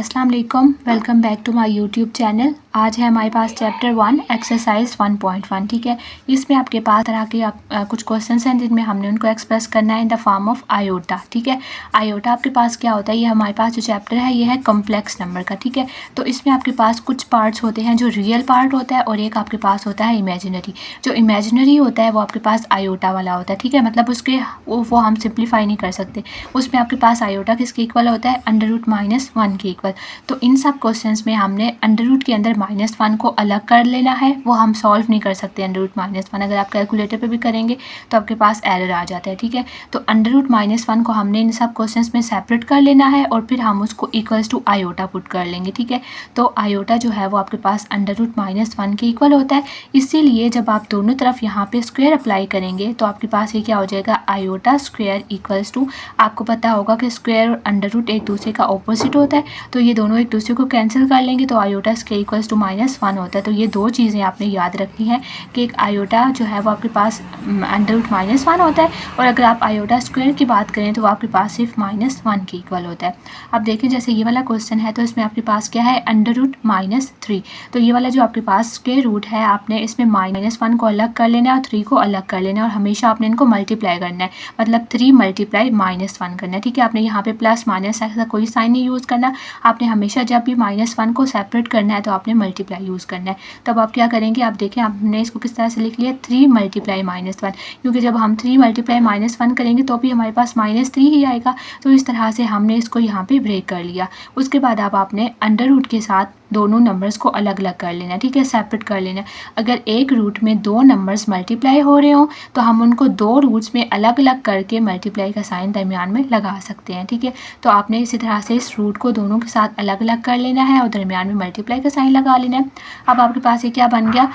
अस्सलाम वालेकुम, welcome back to my YouTube channel. आज है हमारे पास चैप्टर 1 एक्सरसाइज 1.1। ठीक है, इसमें आपके पास तरह के कुछ क्वेश्चंस हैं जिनमें हमने उनको एक्सप्रेस करना है in the form of iota. ठीक है, आयोटा आपके पास क्या होता है, ये हमारे पास जो चैप्टर है ये है कॉम्प्लेक्स नंबर का। ठीक है, तो इसमें आपके पास कुछ पार्ट्स होते हैं जो रियल पार्ट होता है और एक आपके पास होता है इमेजिनरी। जो इमेजिनरी होता है वो आपके पास आयोटा वाला होता है। ठीक है, मतलब उसके वो हम सिंप्लीफाई नहीं कर सकते। उसमें आपके पास आयोटा किसके इक्वल होता है, √-1 के इक्वल। तो इन सब क्वेश्चंस में हमने अंडर रूट के अंदर -1 को अलग कर लेना है, वो हम सॉल्व नहीं कर सकते। √-1 अगर आप कैलकुलेटर पे भी करेंगे तो आपके पास एरर आ जाता है। ठीक है, तो √-1 को हमने इन सब क्वेश्चंस में सेपरेट कर लेना है और फिर हम उसको इक्वल्स टू आयोटा पुट कर लेंगे। ठीक है, तो आयोटा जो है वो आपके पास √-1 के इक्वल होता है। इसीलिए जब आप दोनों तरफ यहाँ पे स्क्वायर अप्लाई करेंगे तो आपके पास ये क्या हो जाएगा, आयोटा स्क्वायर इक्वल्स टू, आपको पता होगा कि स्क्वायर और अंडर रूट एक दूसरे का ऑपोजिट होता है, तो ये दोनों एक दूसरे को कैंसिल कर लेंगे तो आयोटा स्क्वायर इक्वल्स टू -1 होता है। तो ये दो चीज़ें आपने याद रखनी है कि एक आयोटा जो है वो आपके पास √-1 होता है और अगर आप आयोटा स्क्वायर की बात करें तो वो आपके पास सिर्फ -1 के इक्वल होता है। अब देखें जैसे ये वाला क्वेश्चन है तो इसमें आपके पास क्या है, √-3। तो ये वाला जो आपके पास स्क्वायर रूट है, आपने इसमें -1 को अलग कर लेना है और 3 को अलग कर लेना है और हमेशा आपने इनको मल्टीप्लाई करना है, मतलब 3 × -1 करना है। ठीक है, आपने यहाँ पे प्लस माइनस ऐसा कोई साइन नहीं यूज़ करना। आपने हमेशा जब भी -1 को सेपरेट करना है तो आपने मल्टीप्लाई यूज़ करना है। तब आप क्या करेंगे, आप देखें आपने इसको किस तरह से लिख लिया, 3 × -1, क्योंकि जब हम 3 × -1 करेंगे तो भी हमारे पास -3 ही आएगा। तो इस तरह से हमने इसको यहाँ पे ब्रेक कर लिया। उसके बाद अब आपने अंडर रूट के साथ दोनों नंबर्स को अलग अलग कर लेना है। ठीक है, सेपरेट कर लेना है। अगर एक रूट में दो नंबर्स मल्टीप्लाई हो रहे हो तो हम उनको दो रूट्स में अलग अलग करके मल्टीप्लाई का साइन दरमियान में लगा सकते हैं। ठीक है, तो आपने इसी तरह से इस रूट को दोनों के साथ अलग अलग कर लेना है और दरमियान में मल्टीप्लाई का साइन लगा लेना है। अब आपके पास ये क्या बन गया,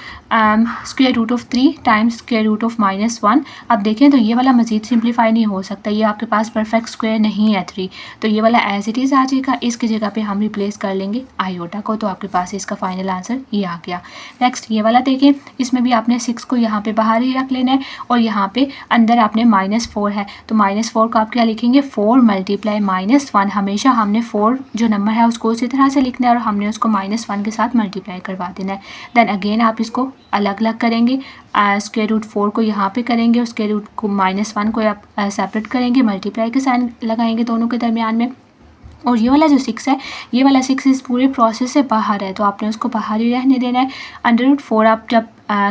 √3 टाइम्स √-1। अब देखें तो ये वाला मज़ीद सिंप्लीफाई नहीं हो सकता, ये आपके पास परफेक्ट स्क्वायर नहीं है 3, तो ये वाला एज इट इज़ आ जाएगा। इसकी जगह पे हम रिप्लेस कर लेंगे आयोटा को, तो आपके पास इसका फाइनल आंसर ये आ गया। नेक्स्ट ये वाला देखें, इसमें भी आपने 6 को यहाँ पे बाहर ही रख लेना है और यहाँ पे अंदर आपने -4 है तो -4 को आप क्या लिखेंगे, 4 × -1। हमेशा हमने 4 जो नंबर है उसको उसी तरह से लिखना है और हमने उसको -1 के साथ मल्टीप्लाई करवा देना है। देन अगेन आप इसको अलग अलग करेंगे, √4 को यहाँ पे करेंगे और स्क्वायर रूट को -1 को आप सेपरेट करेंगे, मल्टीप्लाई के साइन लगाएंगे दोनों के दरमियान में। और ये वाला जो 6 है, ये वाला 6 इस पूरे प्रोसेस से बाहर है तो आपने उसको बाहर ही रहने देना है। √4 आप जब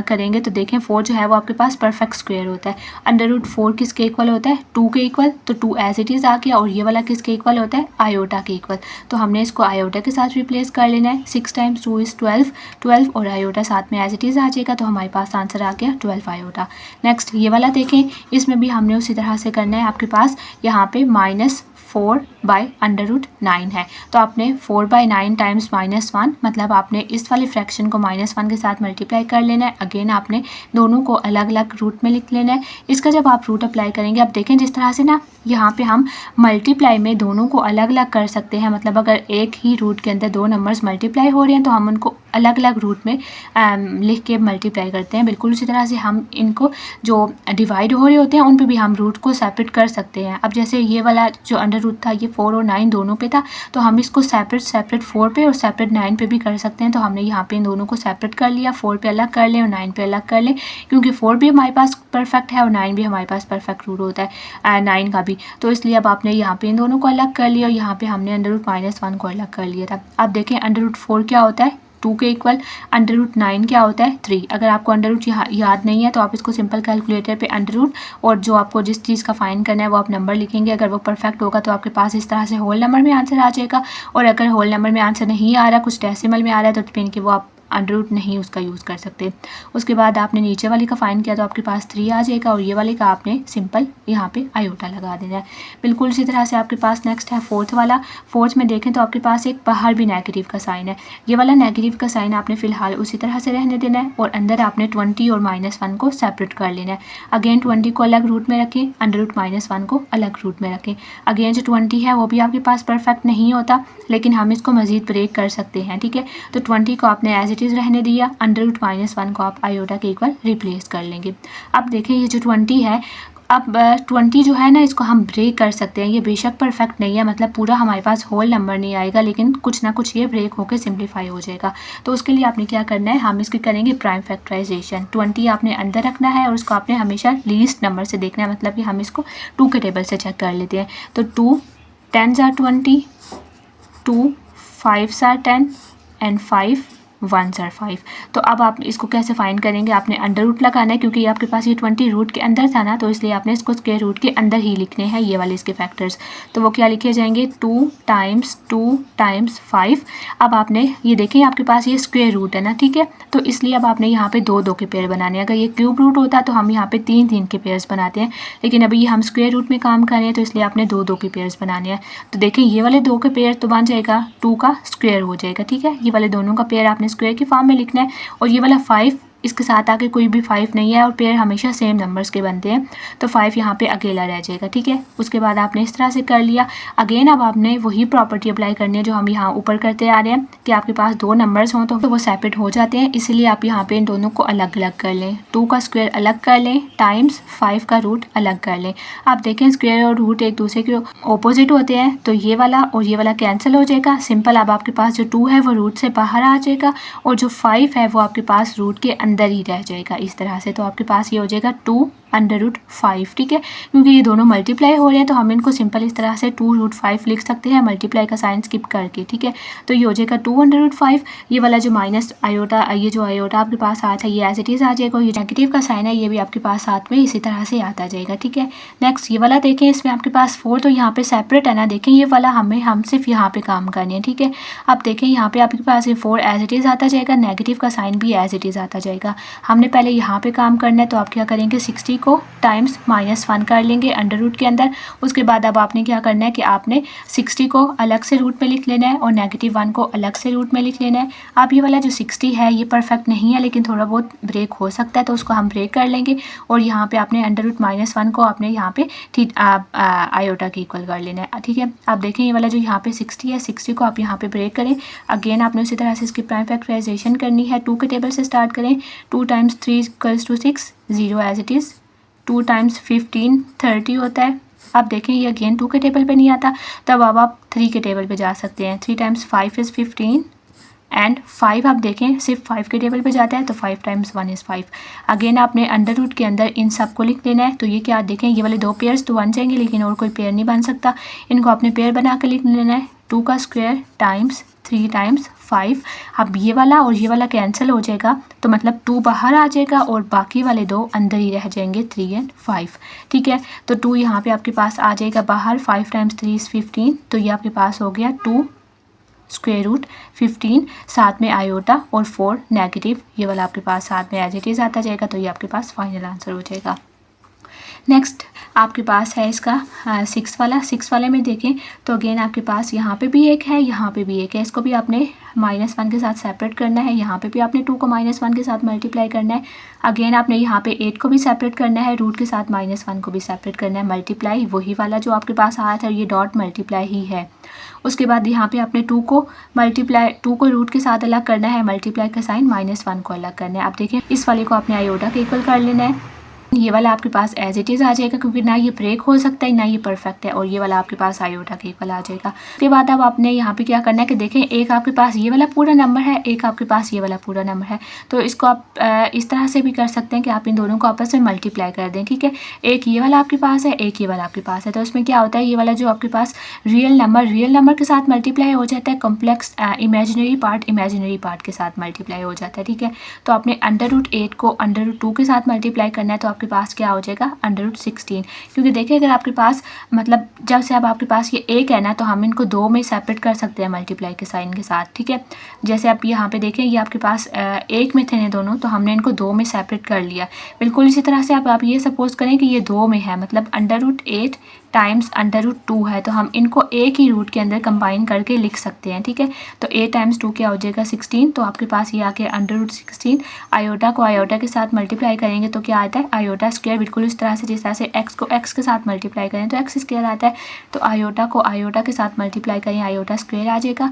करेंगे तो देखें 4 जो है वो आपके पास परफेक्ट स्क्वायर होता है। √4 किसके इक्वल होता है, 2 के इक्वल, तो 2 एज इट इज़ आ गया। और ये वाला किसके इक्वल होता है, आयोटा के इक्वल, तो हमने इसको आयोटा के साथ रिप्लेस कर लेना है। 6 × 2 = 12 और आयोटा साथ में एज इट इज़ आ जाएगा, तो हमारे पास आंसर आ गया 12 आयोटा। नेक्स्ट ये वाला देखें, इसमें भी हमने उसी तरह से करना है। आपके पास यहाँ पे -4/√9 है तो आपने 4/9 टाइम्स -1, मतलब आपने इस वाले फ्रैक्शन को -1 के साथ मल्टीप्लाई कर लेना है। अगेन आपने दोनों को अलग अलग रूट में लिख लेना है। इसका जब आप रूट अप्लाई करेंगे, आप देखें जिस तरह से ना यहाँ पे हम मल्टीप्लाई में दोनों को अलग अलग कर सकते हैं, मतलब अगर एक ही रूट के अंदर दो नंबर्स मल्टीप्लाई हो रहे हैं तो हम उनको अलग अलग रूट में लिख के मल्टीप्लाई करते हैं। बिल्कुल उसी तरह से हम इनको जो डिवाइड हो रहे होते हैं उन पे भी हम रूट को सेपरेट कर सकते हैं। अब जैसे ये वाला जो अंडर रूट था ये 4 और 9 दोनों पे था, तो हम इसको सेपरेट 4 पे और सेपरेट 9 पे भी कर सकते हैं। तो हमने यहाँ पे इन दोनों को सेपरेट कर लिया, 4 पे अलग कर लें और 9 पे अलग कर लें, क्योंकि 4 भी हमारे पास परफेक्ट है और 9 भी हमारे पास परफेक्ट रूट होता है 9 का भी। तो इसलिए अब आपने यहाँ पे इन दोनों को अलग कर लिया और यहाँ पे हमने √-1 को अलग कर लिया था। अब देखें √4 क्या होता है, 2 के इक्वल, √9 क्या होता है, 3। अगर आपको अंडर रूट याद नहीं है तो आप इसको सिंपल कैलकुलेटर पे अंडर रूट और जो आपको जिस चीज़ का फाइंड करना है वो आप नंबर लिखेंगे। अगर वो परफेक्ट होगा तो आपके पास इस तरह से होल नंबर में आंसर आ जाएगा, और अगर होल नंबर में आंसर नहीं आ रहा, कुछ डेसिमल में आ रहा है, तो फिर कि वो आप अंडर रूट नहीं उसका यूज़ कर सकते। उसके बाद आपने नीचे वाले का फाइंड किया तो आपके पास 3 आ जाएगा और ये वाले का आपने सिंपल यहाँ पे आयोटा लगा देना है। बिल्कुल इसी तरह से आपके पास नेक्स्ट है 4th वाला। 4th में देखें तो आपके पास एक बाहर भी नेगेटिव का साइन है। ये वाला नेगेटिव का साइन आपने फिलहाल उसी तरह से रहने देना है और अंदर आपने 20 और -1 को सेपरेट कर लेना है। अगेन 20 को अलग रूट में रखें, √-1 को अलग रूट में रखें। अगेन जो 20 है वो भी आपके पास परफेक्ट नहीं होता, लेकिन हम इसको मज़ीद ब्रेक कर सकते हैं। ठीक है, तो 20 को आपने एज इट इज़ रहने दिया, √-1 को आप आयोटा के इक्वल रिप्लेस कर लेंगे। अब देखें ये जो 20 है अब 20 जो है ना, इसको हम ब्रेक कर सकते हैं। ये बेशक परफेक्ट नहीं है, मतलब पूरा हमारे पास होल नंबर नहीं आएगा, लेकिन कुछ ना कुछ ये ब्रेक होकर सिंप्लीफाई हो जाएगा। तो उसके लिए आपने क्या करना है, हम इसकी करेंगे प्राइम फैक्टराइजेशन। 20 आपने अंदर रखना है और उसको आपने हमेशा लीस्ट नंबर से देखना है, मतलब कि हम इसको 2 के टेबल से चेक कर लेते हैं। तो 2 10s are 20, 2 5s are 10 and 5 1s are 5। तो अब आप इसको कैसे फाइंड करेंगे, आपने अंडर रूट लगाना है, क्योंकि आपके पास ये 20 रूट के अंदर था ना, तो इसलिए आपने इसको स्क्वायर रूट के अंदर ही लिखने हैं ये वाले इसके फैक्टर्स। तो वो क्या लिखे जाएंगे, 2 टाइम्स 5। अब आपने ये देखें आपके पास ये स्क्वायर रूट है ना, ठीक है, तो इसलिए अब आपने यहाँ पे 2 के पेयर बनाने हैं। अगर ये क्यूब रूट होता तो हम यहाँ पे 3 के पेयर्स बनाते हैं, लेकिन अभी ये हम स्क्वायर रूट में काम कर रहे हैं, तो इसलिए आपने 2 के पेयर्स बनाने हैं। तो देखें ये वाले 2 के पेयर तो बन जाएगा 2 का स्क्वायर हो जाएगा, ठीक है। ये वाले दोनों का पेयर आपने स्क्वायर की फॉर्म में लिखना है, और ये वाला 5 इसके साथ आके कोई भी 5 नहीं है, और पेयर हमेशा सेम नंबर्स के बनते हैं, तो 5 यहाँ पे अकेला रह जाएगा, ठीक है। उसके बाद आपने इस तरह से कर लिया। अगेन अब आपने वही प्रॉपर्टी अप्लाई करनी है जो हम यहाँ ऊपर करते आ रहे हैं, कि आपके पास 2 नंबर्स हों तो वो सेपरेट हो जाते हैं, इसलिए आप यहाँ पे इन दोनों को अलग अलग कर लें। 2 का स्क्वायर अलग कर लें टाइम्स 5 का रूट अलग कर लें। आप देखें स्क्वायर और रूट एक दूसरे के ऑपोजिट होते हैं, तो ये वाला और ये वाला कैंसिल हो जाएगा, सिंपल। अब आपके पास जो 2 है वो रूट से बाहर आ जाएगा, और जो 5 है वो आपके पास रूट के अंदर ही रह जाएगा इस तरह से। तो आपके पास ये हो जाएगा 2√5, ठीक है। क्योंकि ये दोनों मल्टीप्लाई हो रहे हैं, तो हम इनको सिंपल इस तरह से 2√5 लिख सकते हैं, मल्टीप्लाई का साइन स्किप करके, ठीक है। तो ये हो जाएगा 2√5। ये वाला जो माइनस आयोटा, ये जो आयोटा आपके पास आता है ये एज इट इज़ आ जाएगा, ये नेगेटिव का साइन है ये भी आपके पास साथ में इसी तरह से आता जाएगा, ठीक है। नेक्स्ट ये वाला देखें, इसमें आपके पास 4 तो यहाँ पे सेपरेट है ना, देखें ये वाला हम सिर्फ यहाँ पे काम करनी है, ठीक है। अब देखें यहाँ पे आपके पास ये 4 एज इट इज़ आता जाएगा, नेगेटिव का साइन भी एज इट इज़ आता जाएगा। हमने पहले यहाँ पे काम करना है, तो आप क्या करेंगे, 60 को टाइम्स -1 कर लेंगे अंडर रूट के अंदर। उसके बाद अब आपने क्या करना है कि आपने 60 को अलग से रूट में लिख लेना है, और -1 को अलग से रूट में लिख लेना है। अब ये वाला जो 60 है ये परफेक्ट नहीं है, लेकिन थोड़ा बहुत ब्रेक हो सकता है, तो उसको हम ब्रेक कर लेंगे, और यहाँ पे आपने अंडर रूट -1 को आपने यहाँ पे आयोटा के इक्वल कर लेना है, ठीक है। आप देखें ये वाला जो यहाँ पे 60 है, 60 को आप यहाँ पे ब्रेक करें। अगेन आपने उसी तरह से इसकी प्राइम फैक्टराइजेशन करनी है। 2 के टेबल से स्टार्ट करें। 2 times 3 = 6, 0 as it is. 2 times 15 30 होता है। अब देखें ये अगेन 2 के टेबल पे नहीं आता, तब अब आप 3 के टेबल पे जा सकते हैं। 3 टाइम्स 5 = 15 एंड 5 आप देखें सिर्फ 5 के टेबल पे जाता है, तो 5 टाइम्स 1 = 5। अगेन आपने अंडर रूट के अंदर इन सब को लिख लेना है। तो ये क्या देखें, ये वाले 2 पेयर्स तो बन जाएंगे, लेकिन और कोई पेयर नहीं बन सकता, इनको आपने पेयर बना कर लिख लेना है। 2 का स्क्वायर टाइम्स 3 टाइम्स 5। अब ये वाला और ये वाला कैंसिल हो जाएगा, तो मतलब 2 बाहर आ जाएगा और बाकी वाले 2 अंदर ही रह जाएंगे, 3 एंड 5, ठीक है। तो 2 यहाँ पे आपके पास आ जाएगा बाहर। 5 टाइम्स 3 = 15, तो ये आपके पास हो गया 2 स्क्वायर रूट 15, साथ में आयोटा और 4 नेगेटिव, ये वाला आपके पास साथ में एज इट इज़ आता जाएगा। तो ये आपके पास फाइनल आंसर हो जाएगा। नेक्स्ट आपके पास है इसका 6 वाले में देखें, तो अगेन आपके पास यहाँ पे भी एक है, यहाँ पे भी एक है। इसको भी आपने -1 के साथ सेपरेट करना है। यहाँ पे भी आपने 2 को -1 के साथ मल्टीप्लाई करना है। अगेन आपने यहाँ पे 8 को भी सेपरेट करना है, रूट के साथ -1 को भी सेपरेट करना है। मल्टीप्लाई वही वाला जो आपके पास आया था, ये डॉट मल्टीप्लाई ही है। उसके बाद यहाँ पे आपने 2 को रूट के साथ अलग करना है, मल्टीप्लाई का साइन -1 को अलग करना है। आप देखिए इस वाले को आपने आयोटा के इक्वल कर लेना है। ये वाला आपके पास एज इट इज़ आ जाएगा, क्योंकि ना ये ब्रेक हो सकता है ना ये परफेक्ट है, और ये वाला आपके पास आयोटा के इक्वल आ जाएगा। उसके बाद अब आपने यहाँ पे क्या करना है कि देखें, एक आपके पास ये वाला पूरा नंबर है, एक आपके पास ये वाला पूरा नंबर है। तो इसको आप इस तरह से भी कर सकते हैं कि आप इन दोनों को आपस में मल्टीप्लाई कर दें, ठीक है। एक ये वाला आपके पास है, एक ये वाला आपके पास है। तो इसमें क्या होता है, ये वाला जो आपके पास रियल नंबर के साथ मल्टीप्लाई हो जाता है, कॉम्प्लेक्स इमेजिनरी पार्ट के साथ मल्टीप्लाई हो जाता है, ठीक है। तो आपने √8 को √2 के साथ मल्टीप्लाई करना है, तो आपके पास क्या हो जाएगा √16। क्योंकि देखिए अगर आपके पास मतलब जब से अब आपके पास ये एक है ना, तो हम इनको 2 में सेपरेट कर सकते हैं मल्टीप्लाई के साइन के साथ, ठीक है। जैसे आप यहाँ पे देखें ये आपके पास 1 में थे ने दोनों, तो हमने इनको 2 में सेपरेट कर लिया। बिल्कुल इसी तरह से आप ये सपोज करें कि ये 2 में है, मतलब √8 टाइम्स √2 है, तो हम इनको एक ही रूट के अंदर कंबाइन करके लिख सकते हैं, ठीक है। तो a टाइम्स 2 क्या हो जाएगा 16, तो आपके पास ये आके √16। आयोटा को आयोटा के साथ मल्टीप्लाई करेंगे तो क्या आता है आयोटा स्क्वायर, बिल्कुल इस तरह से जिस तरह से x को x के साथ मल्टीप्लाई करें तो x स्क्वायर आता है। तो आयोटा को आयोटा के साथ मल्टीप्लाई करें आयोटा स्क्वायर आ जाएगा।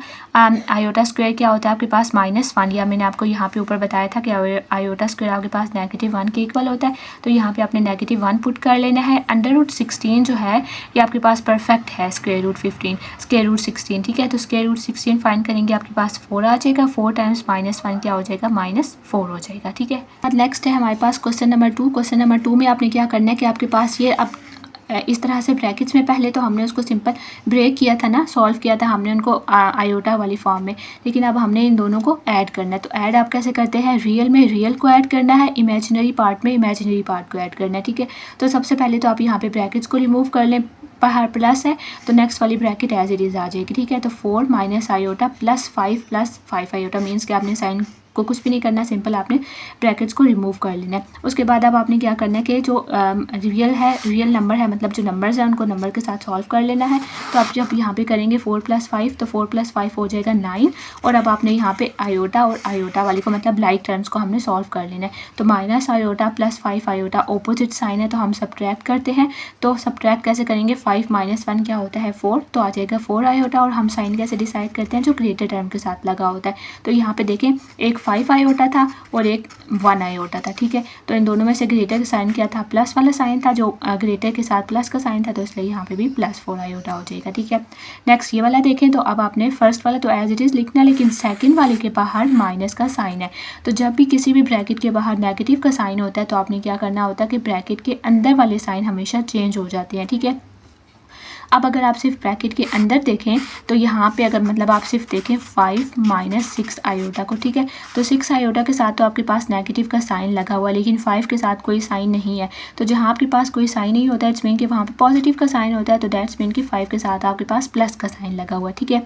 आयोटा स्क्वायर क्या होता है आपके पास -1, या मैंने आपको यहाँ पे ऊपर बताया था कि आयोटा स्क्वायर आपके पास -1 के इक्वल होता है। तो यहाँ पे आपने -1 पुट कर लेना है। √16 जो है ये आपके पास परफेक्ट है √16, ठीक है। तो √16 फाइंड करेंगे आपके पास 4 आ जाएगा। 4 टाइम्स -1 क्या हो जाएगा -4 हो जाएगा, ठीक है। अब नेक्स्ट है हमारे पास क्वेश्चन नंबर 2। क्वेश्चन नंबर 2 में आपने क्या करना है कि आपके पास ये अब इस तरह से ब्रैकेट्स में पहले तो हमने उसको सिंपल ब्रेक किया था ना, सॉल्व किया था हमने उनको आयोटा वाली फॉर्म में, लेकिन अब हमने इन दोनों को ऐड करना है। तो ऐड आप कैसे करते हैं, रियल में रियल को ऐड करना है, इमेजिनरी पार्ट में इमेजिनरी पार्ट को ऐड करना है, ठीक है। तो सबसे पहले तो आप यहाँ पे ब्रैकेट्स को रिमूव कर लें, बाहर प्लस है तो नेक्स्ट वाली ब्रैकेट एज इट इज़ आ जाएगी, ठीक है। तो 4 minus iota plus 5 iota means कि आपने साइन को कुछ भी नहीं करना, सिंपल आपने ब्रैकेट्स को रिमूव कर लेना है। उसके बाद अब आपने क्या करना है कि जो रियल नंबर है, मतलब जो नंबर्स हैं उनको नंबर के साथ सॉल्व कर लेना है। तो आप जब यहाँ पे करेंगे 4 + 5 तो 4 + 5 हो जाएगा 9। और अब आपने यहाँ पे आयोटा और आयोटा वाली को मतलब लाइक टर्म्स को हमने सॉल्व कर लेना है। तो minus iota plus 5 iota opposite sign है तो हम सब्ट्रैक्ट करते हैं। तो सब्ट्रैक्ट कैसे करेंगे, 5 - 1 क्या होता है 4, तो आ जाएगा 4 आयोटा। और हम साइन कैसे डिसाइड करते हैं, जो ग्रेटर टर्म के साथ लगा होता है। तो यहाँ पे देखें एक 5 आयोटा था और एक 1 आयोटा था, ठीक है। तो इन दोनों में से ग्रेटर का साइन क्या था, प्लस वाला साइन था, जो ग्रेटर के साथ प्लस का साइन था, तो इसलिए यहाँ पे भी +4 आयोटा हो जाएगा, ठीक है। नेक्स्ट ये वाला देखें तो अब आपने फर्स्ट वाला तो एज इट इज़ लिखना, लेकिन सेकंड वाले के बाहर माइनस का साइन है। तो जब भी किसी भी ब्रैकेट के बाहर नेगेटिव का साइन होता है तो आपने क्या करना होता है कि ब्रैकेट के अंदर वाले साइन हमेशा चेंज हो जाते हैं, ठीक है। अब अगर आप सिर्फ ब्रैकेट के अंदर देखें तो यहाँ पे अगर मतलब आप सिर्फ देखें 5 - 6 आयोटा को, ठीक है। तो 6 आयोटा के साथ तो आपके पास नेगेटिव का साइन लगा हुआ है, लेकिन 5 के साथ कोई साइन नहीं है। तो जहाँ आपके पास कोई साइन नहीं होता है इट्स मीन कि वहाँ पे पॉजिटिव का साइन होता है, तो दैट्स मीन कि 5 के साथ आपके पास प्लस का साइन लगा हुआ है, ठीक है।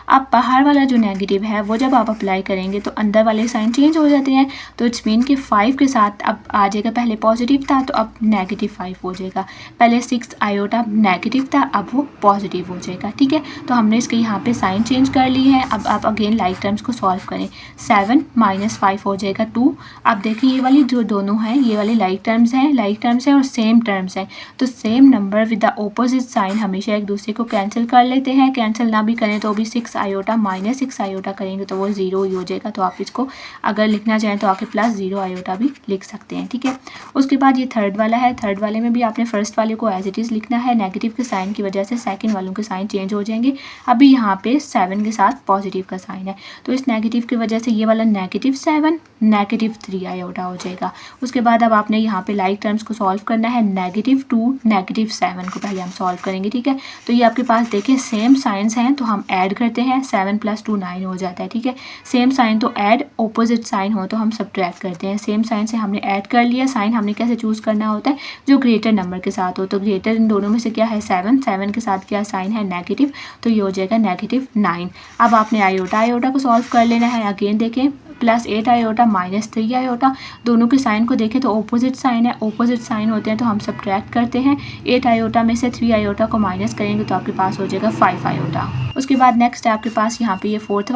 अब बाहर वाला जो नेगेटिव है वो जब आप अप्लाई करेंगे तो अंदर वाले साइन चेंज हो जाते हैं। तो इट्स मीन कि 5 के साथ अब आ जाएगा, पहले पॉजिटिव था तो अब -5 हो जाएगा। पहले 6 आयोटा नेगेटिव था, अब वो पॉजिटिव हो जाएगा, ठीक है। तो हमने इसके यहाँ पे साइन चेंज कर ली है। अब आप अगेन लाइक टर्म्स को सॉल्व करें। 7 - 5 हो जाएगा 2। अब देखिए ये वाली जो दोनों हैं ये वाली लाइक टर्म्स हैं और सेम टर्म्स हैं। तो same number with the opposite sign हमेशा एक दूसरे को कैंसिल कर लेते हैं। कैंसिल ना भी करें तो भी 6 आयोटा -6 आयोटा करेंगे तो वो 0 ही हो जाएगा। तो आप इसको अगर लिखना चाहें तो आके +0 आयोटा भी लिख सकते हैं, ठीक है। उसके बाद ये थर्ड वाला है। थर्ड वाले में भी आपने फर्स्ट वाले को एज इट इज़ लिखना है। नेगेटिव के साइन की वजह से सेकंड वालों के साइन चेंज हो जाएंगे। अभी यहाँ पे 7 के साथ पॉजिटिव का साइन है, तो इस नेगेटिव की वजह से ये वाला -7 -3 आयोटा हो जाएगा। उसके बाद अब आपने यहाँ पे लाइक टर्म्स को सॉल्व करना है। -2 -7 को पहले हम सॉल्व करेंगे, ठीक है। तो ये आपके पास देखिए सेम साइंस हैं तो हम ऐड करते हैं। 7 + 2 9 हो जाता है, ठीक है। सेम साइन तो ऐड, ऑपोजिट साइन हो तो हम सब्ट्रैक्ट करते हैं। सेम साइन से हमने ऐड कर लिया। साइन हमने कैसे चूज़ करना होता है, जो ग्रेटर नंबर के साथ हो। तो ग्रेटर इन दोनों में से क्या है 7 के साथ क्या साइन है नेगेटिव, तो ये हो जाएगा -9। अब आपने आयोटा को सॉल्व कर लेना है। अगेन देखें +8 आयोटा -3 आयोटा, दोनों के साइन को देखें तो ऑपोजिट साइन है। ऑपोजिट साइन होते हैं तो हम सब्ट्रैक्ट करते हैं। 8 आयोटा में से 3 आयोटा को माइनस करेंगे तो आपके पास हो जाएगा 5 आयोटा। उसके बाद नेक्स्ट है आपके पास यहाँ पे ये फोर्थ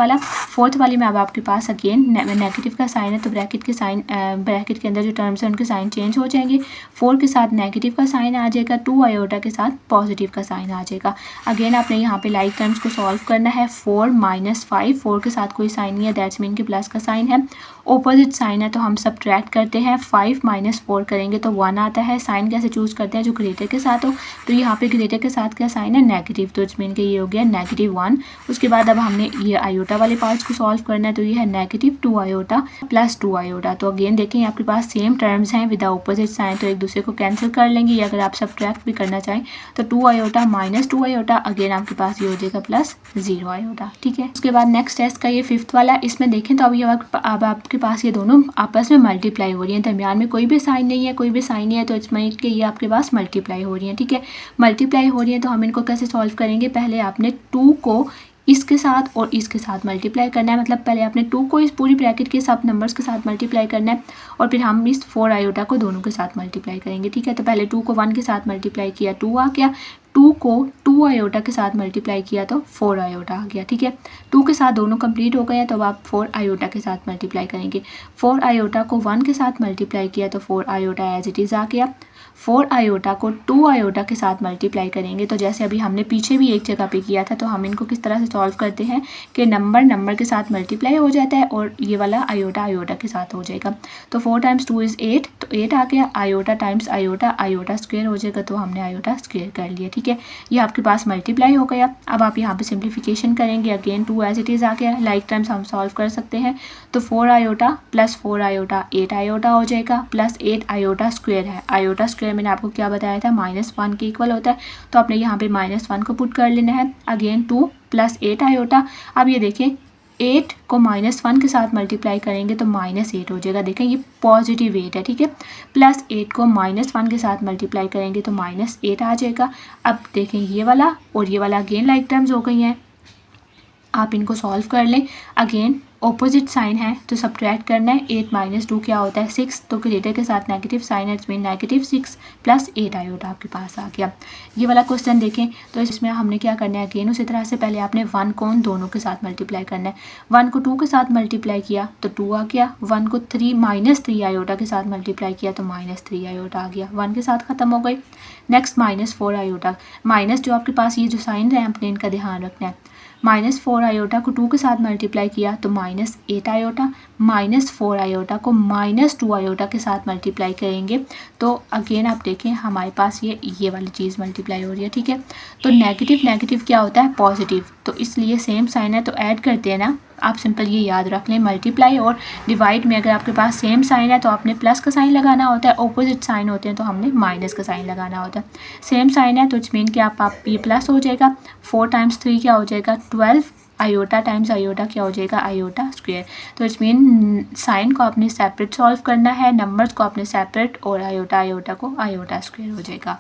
वाली में अब आपके पास अगेन नेगेटिव का साइन है तो ब्रैकेट के अंदर जो टर्म्स हैं उनके साइन चेंज हो जाएंगे। 4 के साथ नेगेटिव का साइन आ जाएगा, 2 आयोटा के साथ पॉजिटिव का साइन आ जाएगा। अगेन आपने यहाँ पे लाइक टर्म्स को सॉल्व करना है। 4 - 5, 4 के साथ कोई साइन नहीं है, दैट्स मीन कि प्लस का साइन है। ऑपोजिट साइन है तो हम सब्ट्रैक्ट करते हैं। 5 - 4 करेंगे तो 1 आता है। साइन कैसे चूज़ करते हैं, जो ग्रेटर के साथ हो। तो यहाँ पे ग्रेटर के साथ क्या साइन है नेगेटिव, तो इट्स मीन कि ये हो गया -1। उसके बाद अब हमने ये आयोटा वाले पार्ट्स को सॉल्व करना है। तो ये है -2 आयोटा प्लस 2 आयोटा। तो अगेन देखें आपके पास सेम टर्म्स हैं विद ऑपोजिट साइन, तो एक दूसरे को कैंसिल कर लेंगे। या अगर आप सब्ट्रैक्ट भी करना चाहें तो 2 आयोटा -2 आयोटा, अगेन आपके पास ये हो जाएगा +0 आयोटा, ठीक है। उसके बाद नेक्स्ट टेस्ट का ये फिफ्थ वाला, इसमें देखें तो अब आपके पास ये दोनों आपस में मल्टीप्लाई हो रही हैं। दरमियान में कोई भी साइन नहीं है, तो इट्स मीन कि ये आपके पास मल्टीप्लाई हो रही हैं, ठीक है। मल्टीप्लाई हो रही है तो हम इनको कैसे सॉल्व करेंगे, पहले आपने 2 को इसके साथ और इसके साथ मल्टीप्लाई करना है। मतलब पहले आपने 2 को इस पूरी ब्रैकेट के सब नंबर्स के साथ मल्टीप्लाई करना है और फिर हम इस 4 आयोटा को दोनों के साथ मल्टीप्लाई करेंगे, ठीक है। तो पहले 2 को 1 के साथ मल्टीप्लाई किया, 2 आ गया। 2 को 2 आयोटा के साथ मल्टीप्लाई किया तो 4 आयोटा आ गया। ठीक है, 2 के साथ दोनों कंप्लीट हो गए हैं तो अब आप 4 आयोटा के साथ मल्टीप्लाई करेंगे। 4 आयोटा को 1 के साथ मल्टीप्लाई किया तो 4 आयोटा एज इट इज़ आ गया। 4 आयोटा को 2 आयोटा के साथ मल्टीप्लाई करेंगे तो जैसे अभी हमने पीछे भी एक जगह पे किया था, तो हम इनको किस तरह से सॉल्व करते हैं कि नंबर के साथ मल्टीप्लाई हो जाता है और ये वाला आयोटा आयोटा के साथ हो जाएगा। तो 4 टाइम्स 2 इज़ 8, तो 8 आ गया। Iota times iota, iota square हो जाएगा, तो हमने आयोटा स्क्वायर कर लिया। ठीक है, ये आपके पास मल्टीप्लाई हो गया। अब आप यहाँ पे सिंप्लीफिकेशन करेंगे, अगेन 2 एज इट इज़ आ गया। लाइक टर्म्स हम सॉल्व कर सकते हैं, तो 4 आयोटा प्लस 4 आयोटा 8 आयोटा हो जाएगा, प्लस 8 आयोटा स्क्वायर है। आयोटा स्क्वायर मैंने आपको क्या बताया था, -1 के इक्वल होता है, तो आपने यहाँ पे -1 को पुट कर लेना है। Again 2 plus 8 iota. अब ये देखें 8 को -1 के साथ मल्टीप्लाई करेंगे तो -8 हो जाएगा। देखें ये पॉजिटिव 8 है। ठीक है, प्लस 8 को -1 के साथ मल्टीप्लाई करेंगे तो -8 आ जाएगा। अब देखें ये वाला और ये वाला अगेन लाइक टर्म्स हो गई हैं, आप इनको सॉल्व कर लें। अगेन ऑपोजिट साइन है तो सब्ट्रैक्ट करना है। 8 - 2 क्या होता है 6, तो ग्रेटर के साथ नेगेटिव साइन है, इसमें -6 प्लस 8 आयोटा आपके पास आ गया। ये वाला क्वेश्चन देखें तो इसमें हमने क्या करना है, अगेन उसी तरह से पहले आपने 1 को उन दोनों के साथ मल्टीप्लाई करना है। 1 को 2 के साथ मल्टीप्लाई किया तो 2 आ गया। 1 को -3 आयोटा के साथ मल्टीप्लाई किया तो -3 आयोटा आ गया। 1 के साथ ख़त्म हो गई। नेक्स्ट -4 आयोटा, माइनस जो आपके पास ये जो साइन है आपने इनका ध्यान रखना है। -4 आयोटा को 2 के साथ मल्टीप्लाई किया तो -8 आयोटा, -4 आयोटा को -2 आयोटा के साथ मल्टीप्लाई करेंगे तो अगेन आप देखें हमारे पास ये वाली चीज़ मल्टीप्लाई हो रही है। ठीक है, तो नेगेटिव नेगेटिव क्या होता है, पॉजिटिव, तो इसलिए सेम साइन है तो ऐड करते हैं ना। आप सिंपल ये याद रख लें, मल्टीप्लाई और डिवाइड में अगर आपके पास सेम साइन है तो आपने प्लस का साइन लगाना होता है, ऑपोजिट साइन होते हैं तो हमने माइनस का साइन लगाना होता है। सेम साइन है तो इट्स मीन कि आप ये प्लस हो जाएगा। 4 टाइम्स 3 क्या हो जाएगा 12, आयोटा टाइम्स आयोटा क्या हो जाएगा आयोटा स्क्वायर। तो इट्स मीन साइन को आपने सेपरेट सॉल्व करना है, नंबर्स को आपने सेपरेट, और आयोटा आयोटा को आयोटा स्क्वायर हो जाएगा।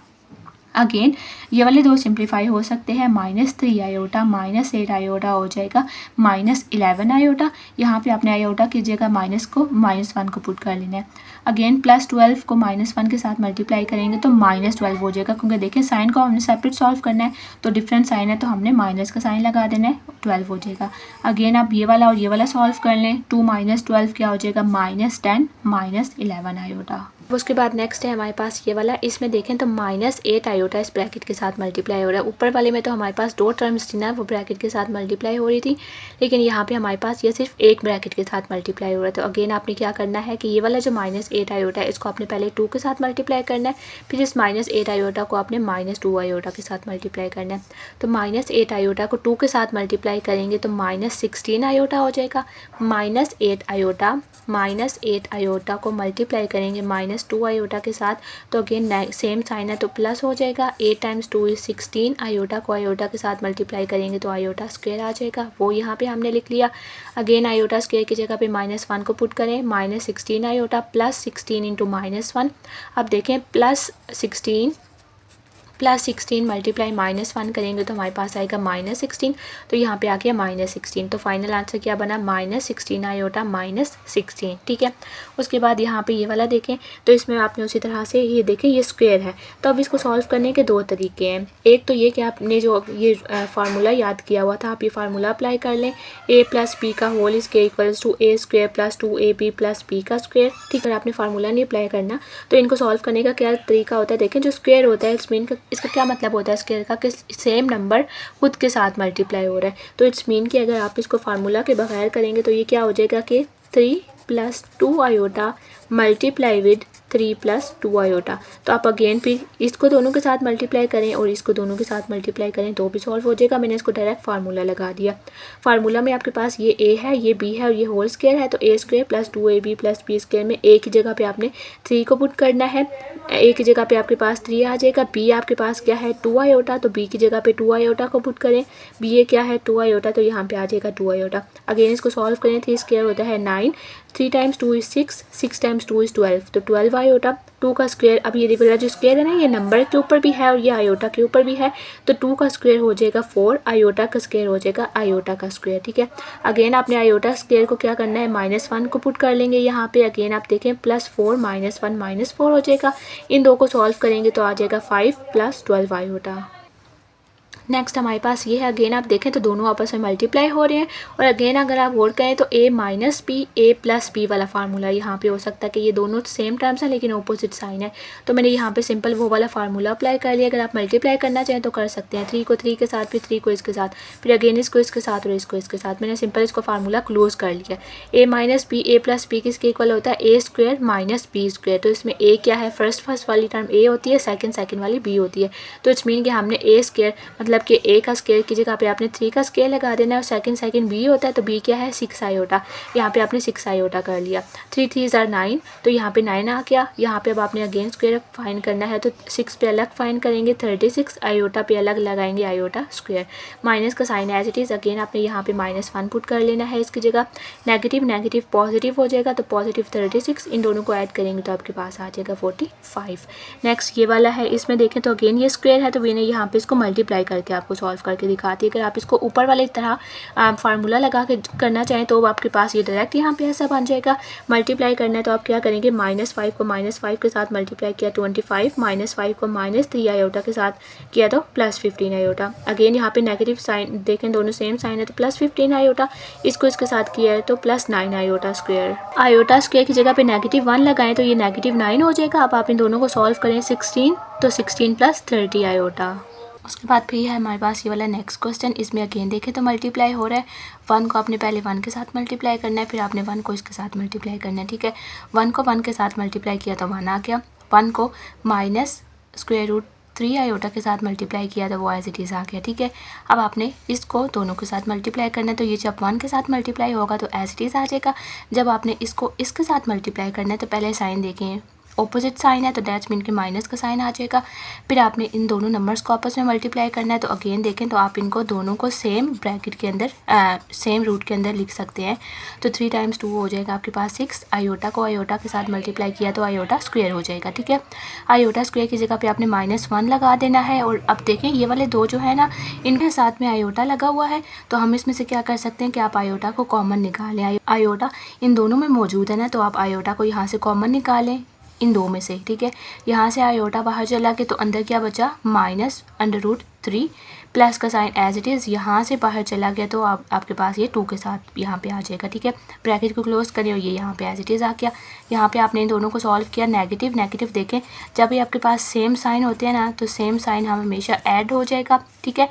अगेन ये वाले दो सिंप्लीफाई हो सकते हैं। -3 आयोटा -8 आयोटा हो जाएगा -11 आयोटा। यहाँ पे आपने आयोटा की जगह -1 को पुट कर लेना है। अगेन +12 को -1 के साथ मल्टीप्लाई करेंगे तो -12 हो जाएगा, क्योंकि देखिए साइन को हमने सेपरेट सॉल्व करना है तो डिफरेंट साइन है तो हमने माइनस का साइन लगा देना है, 12 हो जाएगा। अगेन आप ये वाला और ये वाला सॉल्व कर लें, 2 - 12 क्या हो जाएगा -10 -11 आयोटा। उसके बाद नेक्स्ट है हमारे पास ये वाला, इसमें देखें तो -8 आयोटा इस ब्रैकेट के साथ मल्टीप्लाई हो रहा है। ऊपर वाले में तो हमारे पास 2 टर्म्स थी ना, वो ब्रैकेट के साथ मल्टीप्लाई हो रही थी, लेकिन यहाँ पे हमारे पास ये सिर्फ एक ब्रैकेट के साथ मल्टीप्लाई हो रहा है। तो अगेन आपने क्या करना है कि ये वाला जो -8 आयोटा है इसको आपने पहले 2 के साथ मल्टीप्लाई करना है, फिर इस -8 आयोटा को आपने -2 आयोटा के साथ मल्टीप्लाई करना है। तो -8 आयोटा को 2 के साथ मल्टीप्लाई करेंगे तो -16 आयोटा हो जाएगा। -8 आयोटा को मल्टीप्लाई करेंगे -2 आयोटा के साथ तो अगेन सेम साइन है तो प्लस हो जाएगा। 8 टाइम्स 2 इज 16, आयोटा को आयोटा के साथ मल्टीप्लाई करेंगे तो आयोटा स्क्वायर आ जाएगा, वो यहाँ पे हमने लिख लिया। अगेन आयोटा स्क्वायर की जगह पे -1 को पुट करें, -16 आयोटा प्लस 16 इंटू -1। अब देखें +16 मल्टीप्लाई -1 करेंगे तो हमारे पास आएगा -16, तो यहाँ पे आ गया -16। तो फाइनल आंसर क्या बना, -16 आयोटा -16। ठीक है, उसके बाद यहाँ पे ये वाला देखें तो इसमें आपने उसी तरह से ये देखें ये स्क्वायर है, तो अब इसको सॉल्व करने के 2 तरीके हैं। एक तो ये कि आपने जो ये फार्मूला याद किया हुआ था आप ये फार्मूला अप्लाई कर लें, a + b का whole square equals to a² + 2ab + b का स्क्वायर। ठीक है, आपने फार्मूला नहीं अप्लाई करना, तो इनको सॉल्व करने का क्या तरीका होता है, देखें जो स्क्वायर होता है इट्स मीन इसका क्या मतलब होता है स्क्वायर का, कि सेम नंबर खुद के साथ मल्टीप्लाई हो रहा है। तो इट्स मीन कि अगर आप इसको फार्मूला के बगैर करेंगे तो ये क्या हो जाएगा कि 3 + 2 आयोटा मल्टीप्लाई विद 3 + 2 आयोटा। तो आप अगेन फिर इसको दोनों के साथ मल्टीप्लाई करें और इसको दोनों के साथ मल्टीप्लाई करें तो भी सॉल्व हो जाएगा। मैंने इसको डायरेक्ट फार्मूला लगा दिया। फार्मूला में आपके पास ये a है, ये b है और ये होल स्क्वायर है, तो a² + 2ab + b² में a की जगह पे आपने 3 को पुट करना है, a की जगह पे आपके पास 3 आ जाएगा। b आपके पास क्या है 2 आयोटा, तो b की जगह पे 2 आयोटा को पुट करें, b क्या है 2 आयोटा, तो यहाँ पे आ जाएगा 2 आयोटा। अगेन इसको सॉल्व करें, 3 स्क्वायर होता है 9, 3 टाइम्स 2 इज 6, 6 टाइम्स 2 इज 12, तो 12 आयोटा। 2 का स्क्वायर, अब ये देखो जो स्क्वायर है ना ये नंबर के ऊपर भी है और ये आयोटा के ऊपर भी है, तो 2 का स्क्वायर हो जाएगा 4, आयोटा का स्क्वायर हो जाएगा आयोटा का स्क्वायर। ठीक है, अगेन आपने आयोटा स्क्वायर को क्या करना है, -1 को पुट कर लेंगे यहाँ पे। अगेन आप देखें +4 -1 -4 हो जाएगा। इन दो को सॉल्व करेंगे तो आ जाएगा 5 + 12 आयोटा। नेक्स्ट हमारे पास ये है, अगेन आप देखें तो दोनों आपस में मल्टीप्लाई हो रहे हैं। और अगेन अगर आप गौर करें तो a minus B A plus B वाला फार्मूला यहाँ पे हो सकता है कि ये दोनों सेम टर्म्स हैं लेकिन ऑपोजिट साइन है, तो मैंने यहाँ पे सिंपल वो वाला फार्मूला अप्लाई कर लिया। अगर आप मल्टीप्लाई करना चाहें तो कर सकते हैं, 3 को 3 के साथ, फिर 3 को इसके साथ, फिर अगेन इसको इसके साथ और इसको इसके साथ। मैंने सिंपल इसको फार्मूला क्लोज कर लिया। a minus B A plus B किसके इक्वल होता है, A square minus B square. तो इसमें a क्या है, फर्स्ट वाली टर्म a होती है, सेकंड वाली b होती है। तो इट्स मीन कि हमने a स्क्वायर मतलब कि a का स्क्वायर की जगह पे आपने 3 का स्क्वायर लगा देना है, और सेकंड b होता है तो b क्या है 6 आयोटा, यहाँ पे आपने 6 आयोटा कर लिया। 3 3 ज़ार 9, तो यहाँ पे 9 आ गया। यहाँ पे अब आपने अगेन स्क्वायर फाइंड करना है, तो 6 पे अलग फाइंड करेंगे, 36 आयोटा पे अलग लगाएंगे आयोटा स्क्वायर। माइनस का sign as it is, again आपने यहाँ पे -1 पुट कर लेना है इसकी जगह। नेगेटिव नेगेटिव पॉजिटिव हो जाएगा, तो पॉजिटिव 36, इन दोनों को ऐड करेंगे तो आपके पास आ जाएगा 45। नेक्स्ट ये वाला है, इसमें देखें तो अगेन ये स्क्वायर है, तो मैंने यहाँ पे इसको मल्टीप्लाई करके आपको सॉल्व करके दिखाती है। अगर आप इसको ऊपर वाले तरह फार्मूला लगा के करना चाहें तो आपके पास ये डायरेक्ट यहाँ पे ऐसा बन जाएगा। मल्टीप्लाई करना है तो आप क्या करेंगे, -5 को -5 के साथ मल्टीप्लाई किया 25, -5 को -3 आयोटा के साथ किया तो +15 आयोटा। अगेन यहाँ पे नेगेटिव साइन देखें, दोनों सेम साइन है तो +15 आयोटा, इसको इसके साथ किया है तो +9 आयोटा स्क्वायर। आयोटा स्क्वायर की जगह पे -1 लगाएं तो ये -9 हो जाएगा। अब आप इन दोनों को सॉल्व करें 16, तो 16 + 30 आयोटा। उसके बाद फिर है हमारे पास ये वाला नेक्स्ट क्वेश्चन, इसमें अगेन देखें तो मल्टीप्लाई हो रहा है। 1 को आपने पहले 1 के साथ मल्टीप्लाई करना है, फिर आपने 1 को इसके साथ मल्टीप्लाई करना है, ठीक है। 1 को 1 के साथ मल्टीप्लाई किया तो 1 आ गया। 1 को -√3 आयोटा के साथ मल्टीप्लाई किया तो वो एज इट इज़ आ गया, ठीक है। अब आपने इसको दोनों के साथ मल्टीप्लाई करना है, तो ये जब 1 के साथ मल्टीप्लाई होगा तो एज इट इज़ आ जाएगा। जब आपने इसको इसके साथ मल्टीप्लाई करना है तो पहले साइन देखें, ऑपोजिट साइन है तो दैट्स मीन कि माइनस का साइन आ जाएगा। फिर आपने इन दोनों नंबर्स को आपस में मल्टीप्लाई करना है, तो अगेन देखें तो आप इनको दोनों को सेम ब्रैकेट के अंदर सेम रूट के अंदर लिख सकते हैं। तो 3 × 2 हो जाएगा आपके पास 6। आयोटा को आयोटा के साथ मल्टीप्लाई किया तो आयोटा स्क्वायर हो जाएगा, ठीक है। आयोटा स्क्वायर की जगह पे आपने -1 लगा देना है। और अब देखें ये वाले दो जो है ना, इनके साथ में आयोटा लगा हुआ है, तो हम इसमें से क्या कर सकते हैं कि आप आयोटा को कॉमन निकालें। आयोटा इन दोनों में मौजूद है ना, तो आप आयोटा को यहाँ से कॉमन निकालें इन दो में से, ठीक है। यहाँ से आयोटा बाहर चला गया तो अंदर क्या बचा, -√3, प्लस का साइन एज इट इज़ यहाँ से बाहर चला गया तो आपके पास ये 2 के साथ यहाँ पे आ जाएगा, ठीक है। ब्रैकेट को क्लोज करें और ये यहाँ पे एज इट इज़ आ गया। यहाँ पे आपने इन दोनों को सॉल्व किया। नेगेटिव नेगेटिव देखें, जब ये आपके पास सेम साइन होते हैं ना, तो सेम साइन हम हमेशा ऐड हो जाएगा, ठीक है।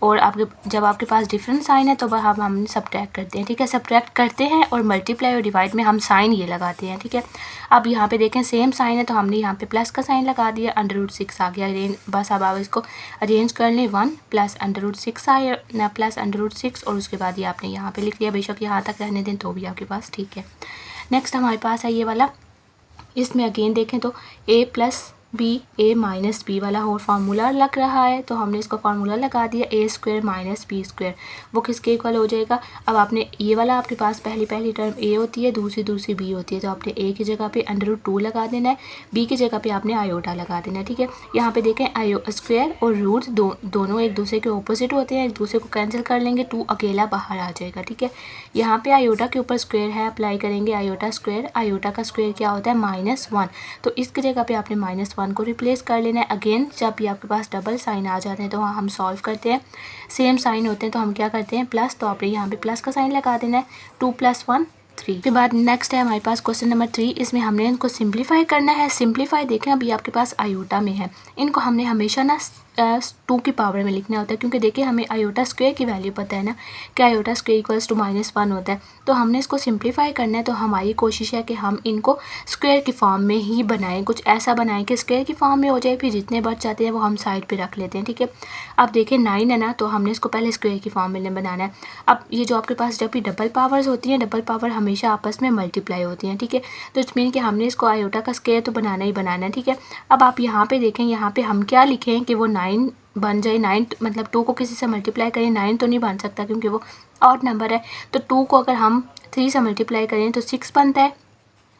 और जब आपके पास डिफरेंट साइन है तो वह हम सब्ट्रैक्ट करते हैं, ठीक है। सब्ट्रैक्ट करते हैं और मल्टीप्लाई और डिवाइड में हम साइन ये लगाते हैं, ठीक है। अब यहाँ पे देखें सेम साइन है तो हमने यहाँ पे प्लस का साइन लगा दिया, √6 आ गया। बस अब आप इसको अरेंज कर लें, 1 + √6 आया ना, प्लस √6, और उसके बाद ये आपने यहाँ पे लिख लिया। बेशक यहाँ तक रहने दें तो भी आपके पास ठीक है। नेक्स्ट हमारे पास है ये वाला, इसमें अगेन देखें तो a + b a - b वाला और फार्मूला लग रहा है, तो हमने इसको फार्मूला लगा दिया a² - b², वो किसके इक्वल हो जाएगा। अब आपने ये वाला आपके पास पहली टर्म a होती है, दूसरी b होती है, तो आपने a की जगह पे √2 लगा देना है, b की जगह पे आपने आयोटा लगा देना है, ठीक है। यहाँ पे देखें स्क्वायर और रूट दोनों एक दूसरे के ऑपोजिट होते हैं, एक दूसरे को कैंसिल कर लेंगे, 2 अकेला बाहर आ जाएगा, ठीक है। यहाँ पे आयोटा के ऊपर स्क्वायर है, अप्लाई करेंगे आयोटा स्क्वायर। आयोटा का स्क्वायर क्या होता है, -1, तो इसकी जगह पे आपने -1 को रिप्लेस कर लेना है। अगेन जब भी आपके पास डबल साइन आ जाते हैं तो हम सॉल्व करते हैं, सेम साइन होते हैं तो हम क्या करते हैं प्लस, तो आपने यहाँ पे प्लस का साइन लगा देना है। 2 + 1 3 के बाद नेक्स्ट है हमारे पास क्वेश्चन नंबर 3, इसमें हमने इनको सिंप्लीफाई करना है। सिंप्लीफाई देखें अभी आपके पास आयोटा में है, इनको हमने हमेशा ना 2 की पावर में लिखना होता है, क्योंकि देखिए हमें आयोटा स्क्वायर की वैल्यू पता है ना कि आयोटा स्क्वायर इक्वल्स टू -1 होता है, तो हमने इसको सिंप्लीफाई करना है। तो हमारी कोशिश है कि हम इनको स्क्वायर की फॉर्म में ही बनाएं, कुछ ऐसा बनाएं कि स्क्वायर की फॉर्म में हो जाए, फिर जितने बच जाते हैं वो हम साइड पे रख लेते हैं, ठीक है। अब देखिए 9 है ना, तो हमने इसको पहले स्क्वायर की फॉर्म में बनाना है। अब ये जो आपके पास जब भी डबल पावर्स होती हैं, डबल पावर हमेशा आपस में मल्टीप्लाई होती हैं, ठीक है। तो इट्स मीन कि हमने इसको आयोटा का स्क्वायर तो बनाना ही बनाना है, ठीक है। अब आप यहाँ पे देखें, यहाँ पे हम क्या लिखें कि वो 9 बन जाए। 9 मतलब 2 को किसी से मल्टीप्लाई करें, 9 तो नहीं बन सकता क्योंकि वो ऑड नंबर है, तो 2 को अगर हम 3 से मल्टीप्लाई करें तो 6 बनता है,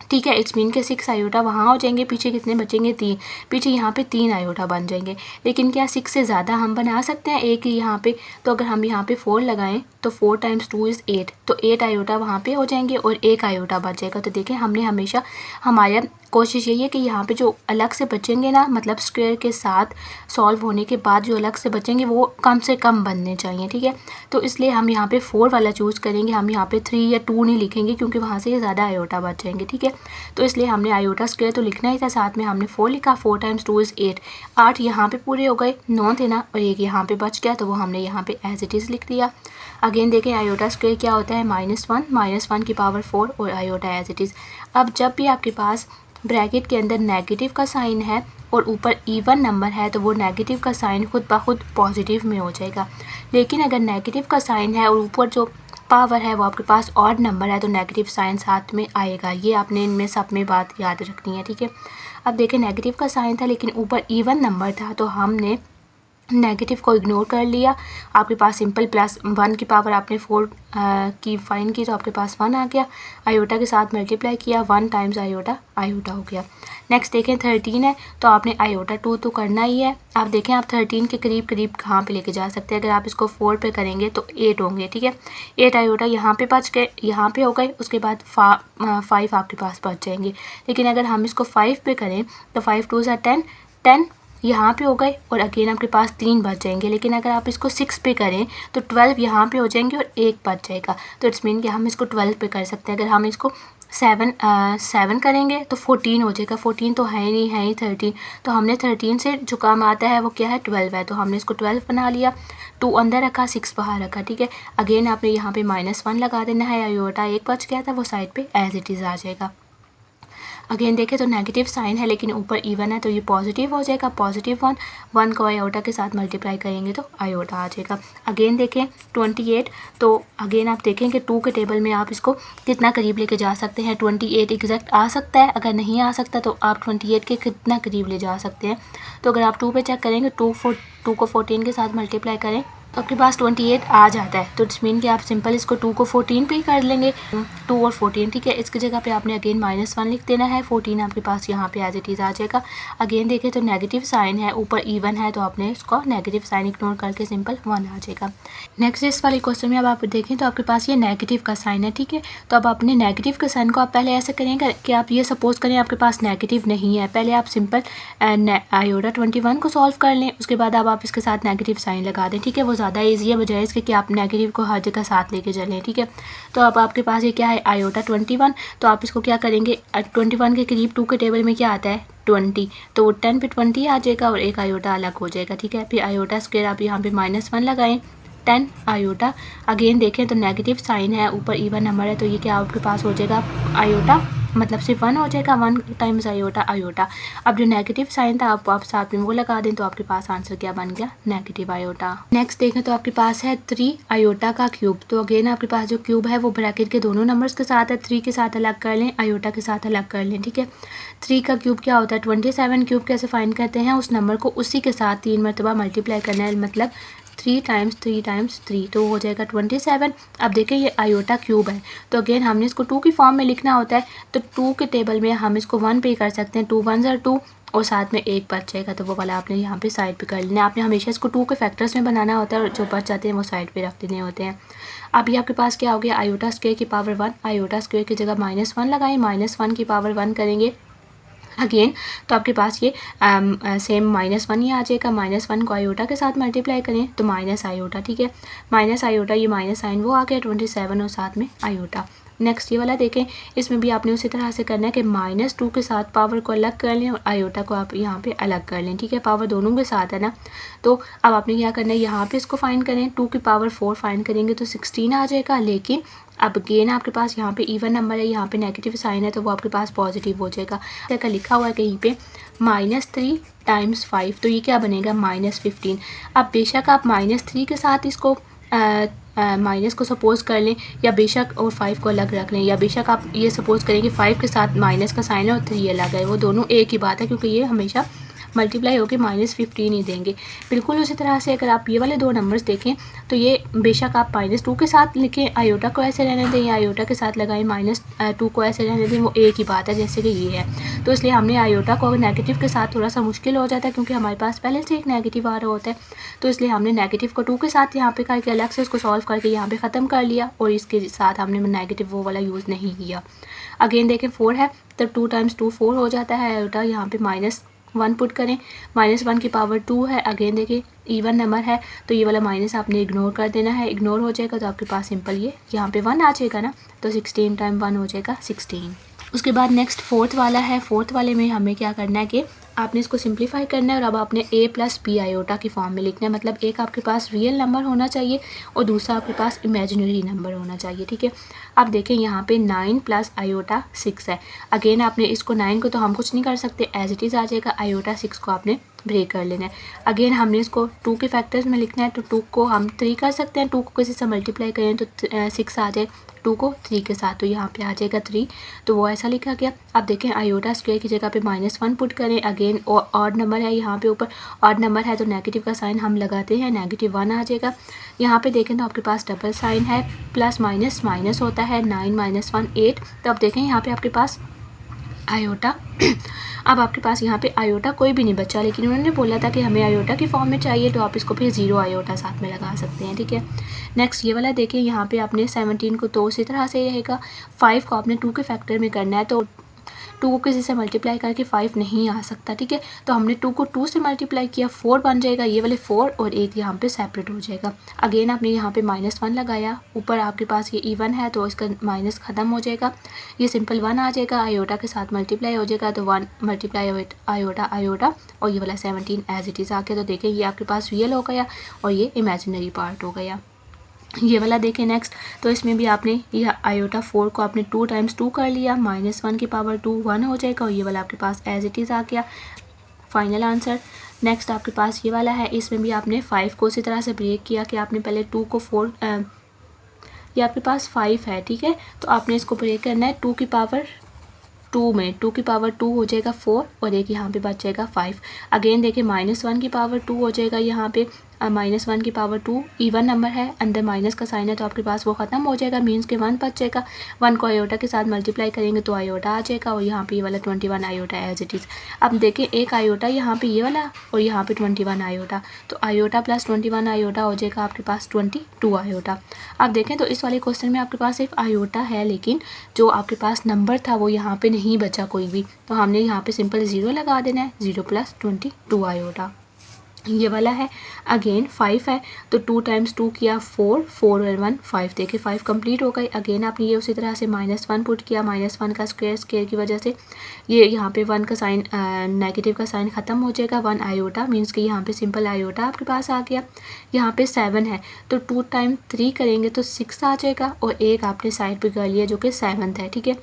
ठीक है। इट्स मीन के 6 आयोटा वहाँ हो जाएंगे, पीछे कितने बचेंगे 3, पीछे यहाँ पे 3 आयोटा बन जाएंगे। लेकिन क्या 6 से ज़्यादा हम बना सकते हैं एक ही यहाँ पे, तो अगर हम यहाँ पे 4 लगाएं तो 4 × 2 = 8, तो 8 आयोटा वहाँ पे हो जाएंगे और 1 आयोटा बच जाएगा। तो देखें हमने हमेशा हमारे कोशिश यही है कि यहाँ पे जो अलग से बचेंगे ना, मतलब स्क्वायर के साथ सॉल्व होने के बाद जो अलग से बचेंगे वो कम से कम बनने चाहिए, ठीक है। तो इसलिए हम यहाँ पे 4 वाला चूज़ करेंगे। हम यहाँ पे 3 या 2 नहीं लिखेंगे क्योंकि वहाँ से ज़्यादा आयोटा बच जाएंगे, ठीक है। तो इसलिए हमने आयोटा स्क्वायर तो लिखना ही था, साथ में हमने 4 लिखा। 4 टाइम्स 2 इज़ 8। 8 यहाँ पे पूरे हो गए, 9 थे ना, और एक यहाँ पे बच गया तो वो हमने यहाँ पे एज इट इज़ लिख दिया। अगेन देखें आयोटा स्क्वायर क्या होता है, -1 की पावर 4 और आयोटा एज इट इज़। अब जब भी आपके पास ब्रैकेट के अंदर नेगेटिव का साइन है और ऊपर इवन नंबर है तो वो नेगेटिव का साइन खुद ब खुद पॉजिटिव में हो जाएगा। लेकिन अगर नेगेटिव का साइन है और ऊपर जो पावर है वो आपके पास ऑड नंबर है तो नेगेटिव साइन साथ में आएगा। ये आपने इनमें सब में बात याद रखनी है, ठीक है। अब देखें नेगेटिव का साइन था लेकिन ऊपर इवन नंबर था तो हमने नेगेटिव को इग्नोर कर लिया। आपके पास सिंपल +1 की पावर आपने 4 की फाइन की तो आपके पास 1 आ गया। आयोटा के साथ मल्टीप्लाई किया, 1 टाइम्स आयोटा आयोटा हो गया। नेक्स्ट देखें 13 है तो आपने आयोटा 2 तो करना ही है। आप देखें आप 13 के करीब करीब कहाँ पे लेके जा सकते हैं। अगर आप इसको 4 पे करेंगे तो 8 होंगे, ठीक है। 8 आयोटा यहाँ पे बच गए, यहाँ पे हो गए, उसके बाद 5 आपके पास बच जाएंगे। लेकिन अगर हम इसको 5 पे करें तो 5 2 ज़ा 10, 10 यहाँ पे हो गए और अगेन आपके पास 3 बच जाएंगे। लेकिन अगर आप इसको 6 पे करें तो 12 यहाँ पे हो जाएंगे और 1 बच जाएगा। तो इट्स मीन कि हम इसको 12 पे कर सकते हैं। अगर हम इसको 7 करेंगे तो 14 हो जाएगा। 14 तो है नहीं, है ही 13। तो हमने 13 से जो काम आता है वो क्या है, 12 है। तो हमने इसको 12 बना लिया, 2 अंदर रखा, 6 बाहर रखा, ठीक है। अगेन आपने यहाँ पे -1 लगा देना है। आयोटा 1 बच गया था, वो साइड पे एज इट इज़ आ जाएगा। अगेन देखें तो नेगेटिव साइन है लेकिन ऊपर इवन है तो ये पॉजिटिव हो जाएगा। +1 को आयोटा के साथ मल्टीप्लाई करेंगे तो आयोटा आ जाएगा। अगेन देखें 28 तो अगेन आप देखें कि 2 के टेबल में आप इसको कितना करीब लेके जा सकते हैं। 28 एग्जैक्ट आ सकता है, अगर नहीं आ सकता तो आप 28 के कितना करीब ले जा सकते हैं। तो अगर आप 2 पे चेक करेंगे, 2 को 14 के साथ मल्टीप्लाई करें तो आपके पास 28 आ जाता है। तो इट्स मीन कि आप सिंपल इसको 2 को 14 पे ही कर लेंगे, 2 और 14, ठीक है। इसकी जगह पे आपने अगेन -1 लिख देना है। 14 आपके पास यहाँ पे एज इट इज़ आ जाएगा। अगेन देखें तो नेगेटिव साइन है, ऊपर इवन है तो आपने इसको नेगेटिव साइन इग्नोर करके सिंपल 1 आ जाएगा। नेक्स्ट इस वाले क्वेश्चन में अब आप देखें तो आपके पास ये नेगेटिव का साइन है, ठीक है। तो अब अपने नेगेटिव के साइन को आप पहले ऐसे करेंगे कि आप ये सपोज करें आपके पास नेगेटिव नहीं है। पहले आप सिंपल आयोटा 21 को सॉल्व कर लें, उसके बाद अब आप इसके साथ नेगेटिव साइन लगा दें, ठीक है। वो ज़्यादा ईजी है बजाय इसके कि आप नेगेटिव को हर जगह साथ लेके चलें, ठीक है। तो अब आपके पास ये क्या है, आयोटा 21। तो आप इसको क्या करेंगे, 21 के करीब 2 के टेबल में क्या आता है, 20। तो 10 पे 20 आ जाएगा और एक आयोटा अलग हो जाएगा, ठीक है। फिर आयोटा स्क्वायर आप यहाँ पे -1 लगाएं, 10 आयोटा। अगेन देखें तो नेगेटिव साइन है, ऊपर इवन नंबर है तो ये क्या आपके पास हो जाएगा, आयोटा मतलब सिर्फ 1 हो जाएगा, 1 टाइम्स आयोटा आयोटा। अब जो नेगेटिव साइन था आप साथ में वो लगा दें तो आपके पास आंसर क्या बन गया, नेगेटिव आयोटा। नेक्स्ट देखें तो आपके पास है 3 आयोटा का क्यूब। तो अगेन आपके पास जो क्यूब है वो ब्रैकेट के दोनों नंबर्स के साथ है। 3 के साथ अलग कर लें, आयोटा के साथ अलग कर लें, ठीक है। 3 का क्यूब क्या होता है, 27। क्यूब कैसे फाइंड करते हैं, उस नंबर को उसी के साथ 3 मरतबा मल्टीप्लाई करना है, मतलब 3 टाइम्स 3 टाइम्स 3 तो हो जाएगा 27। अब देखें ये आयोटा क्यूब है तो अगेन हमने इसको 2 की फॉर्म में लिखना होता है। तो 2 के टेबल में हम इसको 1 पे कर सकते हैं, 2 1 ज़ा 2 और साथ में 1 बच जाएगा तो वो वाला आपने यहाँ पे साइड पे कर लेना है। आपने हमेशा इसको 2 के फैक्टर्स में बनाना होता है और जो बच जाते हैं वो साइड पे रख देने होते हैं। अब ये आपके पास क्या हो गया, आयोटा स्क्वायर की पावर 1। आयोटा स्क्वायर की जगह -1 लगाएं, -1 की पावर 1 करेंगे अगेन तो आपके पास ये सेम -1 ही आ जाएगा। -1 को आयोटा के साथ मल्टीप्लाई करें तो माइनस आयोटा, ठीक है। माइनस आयोटा, ये माइनस साइन वो आ गया 27 और साथ में आयोटा। नेक्स्ट ये वाला देखें, इसमें भी आपने उसी तरह से करना है कि -2 के साथ पावर को अलग कर लें और आयोटा को आप यहाँ पे अलग कर लें, ठीक है। पावर दोनों के साथ है ना। तो अब आपने क्या करना है, यहाँ पे इसको फाइंड करें, 2 की पावर 4 फाइंड करेंगे तो 16 आ जाएगा। लेकिन अब गेन आपके पास यहाँ पे इवन नंबर है, यहाँ पे नेगेटिव साइन है तो वो आपके पास पॉजिटिव हो जाएगा। जैसा लिखा हुआ है कहीं पे -3 टाइम्स 5 तो ये क्या बनेगा, -15। अब बेशक आप -3 के साथ इसको माइनस को सपोज कर लें या बेशक और 5 को अलग रख लें, या बेशक आप ये सपोज करें कि 5 के साथ माइनस का साइन है और 3 अलग है, वो दोनों एक ही बात है क्योंकि ये हमेशा मल्टीप्लाई होकर -15 ही देंगे। बिल्कुल उसी तरह से अगर आप ये वाले दो नंबर्स देखें तो ये बेशक आप -2 के साथ लिखें, आयोटा को ऐसे रहने दें, या आयोटा के साथ लगाएं -2 को ऐसे रहने दें, वो एक ही बात है जैसे कि ये है। तो इसलिए हमने आयोटा को नेगेटिव के साथ थोड़ा सा मुश्किल हो जाता है क्योंकि हमारे पास पहले से एक नेगेटिव आ रहा होता है। तो इसलिए हमने नेगेटिव को 2 के साथ यहाँ पे करके अलग से उसको सॉल्व करके यहाँ पे ख़त्म कर लिया और इसके साथ हमने नेगेटिव वो वाला यूज़ नहीं किया। अगेन देखें 4 है तो 2 × 2 4 हो जाता है। आयोटा यहाँ पे -1 पुट करें, -1 की पावर 2 है। अगेन देखिए इवन नंबर है तो ये वाला माइनस आपने इग्नोर कर देना है, इग्नोर हो जाएगा तो आपके पास सिंपल ये यहाँ पे 1 आ जाएगा ना, तो 16 × 1 हो जाएगा 16। उसके बाद नेक्स्ट फोर्थ वाला है। फोर्थ वाले में हमें क्या करना है कि आपने इसको सिंप्लीफाई करना है और अब आपने a + b आयोटा की फॉर्म में लिखना है। मतलब एक आपके पास रियल नंबर होना चाहिए और दूसरा आपके पास इमेजिनरी नंबर होना चाहिए, ठीक है। अब देखें यहाँ पे 9 + आयोटा 6 है। अगेन आपने इसको 9 को तो हम कुछ नहीं कर सकते, एज इट इज़ आ जाएगा। आयोटा 6 को आपने ब्रेक कर लेना है। अगेन हमने इसको 2 के फैक्टर्स में लिखना है, तो 2 को हम 3 कर सकते हैं। 2 को किसी से मल्टीप्लाई करें तो 6 आ जाए, 2 को 3 के साथ तो यहाँ पे आ जाएगा 3, तो वो ऐसा लिखा गया। अब देखें आयोटा स्क्वायर की जगह पे -1 पुट करें। अगेन ऑड नंबर है, यहाँ पे ऊपर ऑड नंबर है तो नेगेटिव का साइन हम लगाते हैं, -1 आ जाएगा। यहाँ पे देखें तो आपके पास डबल साइन है, प्लस माइनस माइनस होता है, 9 - 1 8। तो अब देखें यहाँ पे आपके पास आयोटा अब आपके पास यहाँ पे आयोटा कोई भी नहीं बचा, लेकिन उन्होंने बोला था कि हमें आयोटा की फॉर्म में चाहिए, तो आप इसको फिर 0 आयोटा साथ में लगा सकते हैं, ठीक है। नेक्स्ट ये वाला देखिए, यहाँ पे आपने 17 को तो उसी तरह से रहेगा। 5 को आपने 2 के फैक्टर में करना है, तो 2 को किसी से मल्टीप्लाई करके 5 नहीं आ सकता, ठीक है। तो हमने 2 को 2 से मल्टीप्लाई किया, 4 बन जाएगा, ये वाले 4 और एक यहाँ पे सेपरेट हो जाएगा। अगेन आपने यहाँ पे -1 लगाया, ऊपर आपके पास ये इवन है तो इसका माइनस ख़त्म हो जाएगा, ये सिंपल 1 आ जाएगा। आयोटा के साथ मल्टीप्लाई हो जाएगा तो 1 × आयोटा आयोटा, और ये वाला 17 एज इट इज़ आ गया। तो देखें ये आपके पास रियल हो गया और ये इमेजिनरी पार्ट हो गया। ये वाला देखें नेक्स्ट, तो इसमें भी आपने यह आयोटा 4 को आपने 2 × 2 कर लिया, -1 की पावर 2 1 हो जाएगा, और ये वाला आपके पास एज इट इज़ आ गया फाइनल आंसर। नेक्स्ट आपके पास ये वाला है, इसमें भी आपने 5 को उसी तरह से ब्रेक किया कि आपने पहले 2 को 4 ये आपके पास 5 है, ठीक है। तो आपने इसको ब्रेक करना है 2 की पावर 2 में, 2 की पावर 2 हो जाएगा 4 और एक यहाँ पे बच जाएगा 5। अगेन देखिए -1 की पावर 2 हो जाएगा, यहाँ पे -1 की पावर 2 इवन नंबर है, अंदर माइनस का साइन है तो आपके पास वो ख़त्म हो जाएगा, मीन्स के 1 बच जाएगा। 1 को आयोटा के साथ मल्टीप्लाई करेंगे तो आयोटा आ जाएगा, और यहाँ पे ये वाला 21 आयोटा एज इट इज़। अब देखिए एक आयोटा यहाँ पे ये वाला और यहाँ पे 21 आयोटा, तो आयोटा + 21 आयोटा हो जाएगा आपके पास 22 आयोटा। अब देखें तो इस वाले क्वेश्चन में आपके पास सिर्फ आयोटा है, लेकिन जो आपके पास नंबर था वो यहाँ पे नहीं बचा कोई भी, तो हमने यहाँ पे सिंपल 0 लगा देना है, 0 + 22 आयोटा। ये वाला है अगेन 5 है, तो 2 × 2 किया 4 4 और 1 5, देखिए 5 कंप्लीट हो गई। अगेन आपने ये उसी तरह से -1 पुट किया, -1 का स्क्वायर की वजह से ये यहाँ पे 1 का साइन नेगेटिव का साइन ख़त्म हो जाएगा, 1 आयोटा, मीन्स कि यहाँ पे सिंपल आयोटा आपके पास आ गया। यहाँ पे 7 है तो 2 × 3 करेंगे तो 6 आ जाएगा, और एक आपने साइड पे कर लिया जो कि 7th है, ठीक है।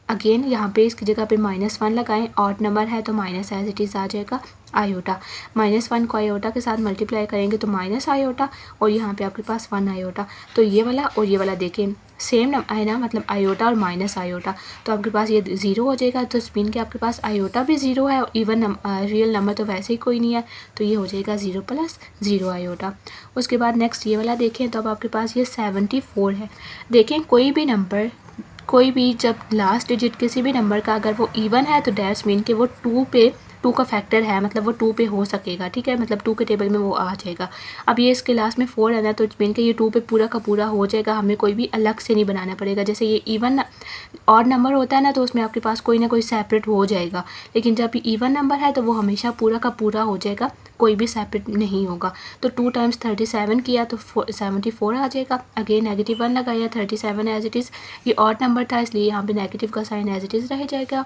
अगेन यहाँ पे इसकी जगह पे -1 लगाएं, ऑड नंबर है तो माइनस एज इट इज़ आ जाएगा आयोटा। -1 को आयोटा के साथ मल्टीप्लाई करेंगे तो माइनस आयोटा, और यहाँ पे आपके पास 1 आयोटा। तो ये वाला और ये वाला देखें सेम है ना, मतलब आयोटा और माइनस आयोटा, तो आपके पास ये 0 हो जाएगा। तो स्पिन के आपके पास आयोटा भी 0 है और इवन रियल नंबर तो वैसे ही कोई नहीं है, तो ये हो जाएगा 0 + 0 आयोटा। उसके बाद नेक्स्ट ये वाला देखें, तो अब आपके पास ये 74 है। देखें कोई भी जब लास्ट डिजिट किसी भी नंबर का अगर वो इवन है तो डैश मीन कि वो 2 का फैक्टर है, मतलब वो 2 पे हो सकेगा, ठीक है, मतलब 2 के टेबल में वो आ जाएगा। अब ये इसके लास्ट में 4 है ना, तो मीन कि ये 2 पे पूरा का पूरा हो जाएगा, हमें कोई भी अलग से नहीं बनाना पड़ेगा। जैसे ये इवन ऑड नंबर होता है ना, तो उसमें आपके पास कोई ना कोई सेपरेट हो जाएगा, लेकिन जब ये इवन नंबर है तो वो हमेशा पूरा का पूरा हो जाएगा, कोई भी सेपरेट नहीं होगा। तो 2 × 37 किया तो 74 आ जाएगा। अगेन -1 लगाया, 37 एज इट इज़, ये ऑड नंबर था इसलिए यहाँ पे नेगेटिव का साइन एज इट इज़ रह जाएगा।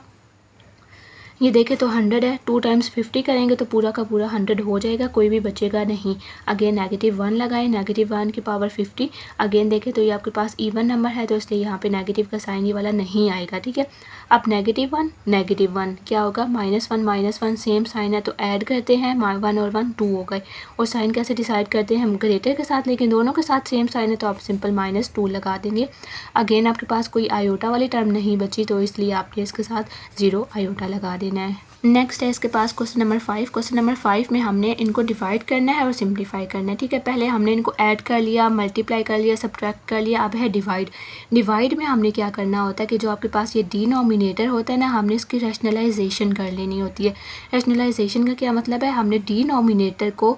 ये देखें तो 100 है, 2 × 50 करेंगे तो पूरा का पूरा 100 हो जाएगा, कोई भी बचेगा नहीं। अगेन -1 लगाएं, -1 की पावर 50। अगेन देखें तो ये आपके पास इवन नंबर है तो इसलिए यहाँ पे नेगेटिव का साइन ये वाला नहीं आएगा, ठीक है। अब -1 क्या होगा, -1 सेम साइन है तो ऐड करते हैं, 1 और 1 2 हो गए। और साइन कैसे डिसाइड करते हैं हम, ग्रेटर के साथ, लेकिन दोनों के साथ सेम साइन है तो आप सिंपल -2 लगा देंगे। अगेन आपके पास कोई आयोटा वाली टर्म नहीं बची तो इसलिए आपने इसके साथ 0 आयोटा लगा देना है। नेक्स्ट है इसके पास क्वेश्चन नंबर 5। क्वेश्चन नंबर 5 में हमने इनको डिवाइड करना है और सिंप्लीफाई करना है, ठीक है। पहले हमने इनको ऐड कर लिया, मल्टीप्लाई कर लिया, सब्ट्रैक्ट कर लिया, अब है डिवाइड। डिवाइड में हमने क्या करना होता है कि जो आपके पास ये डिनोमिनेटर होता है ना, हमने इसकी रैशनलाइजेशन कर लेनी होती है। रैशनलाइजेशन का क्या मतलब है, हमने डिनोमिनेटर को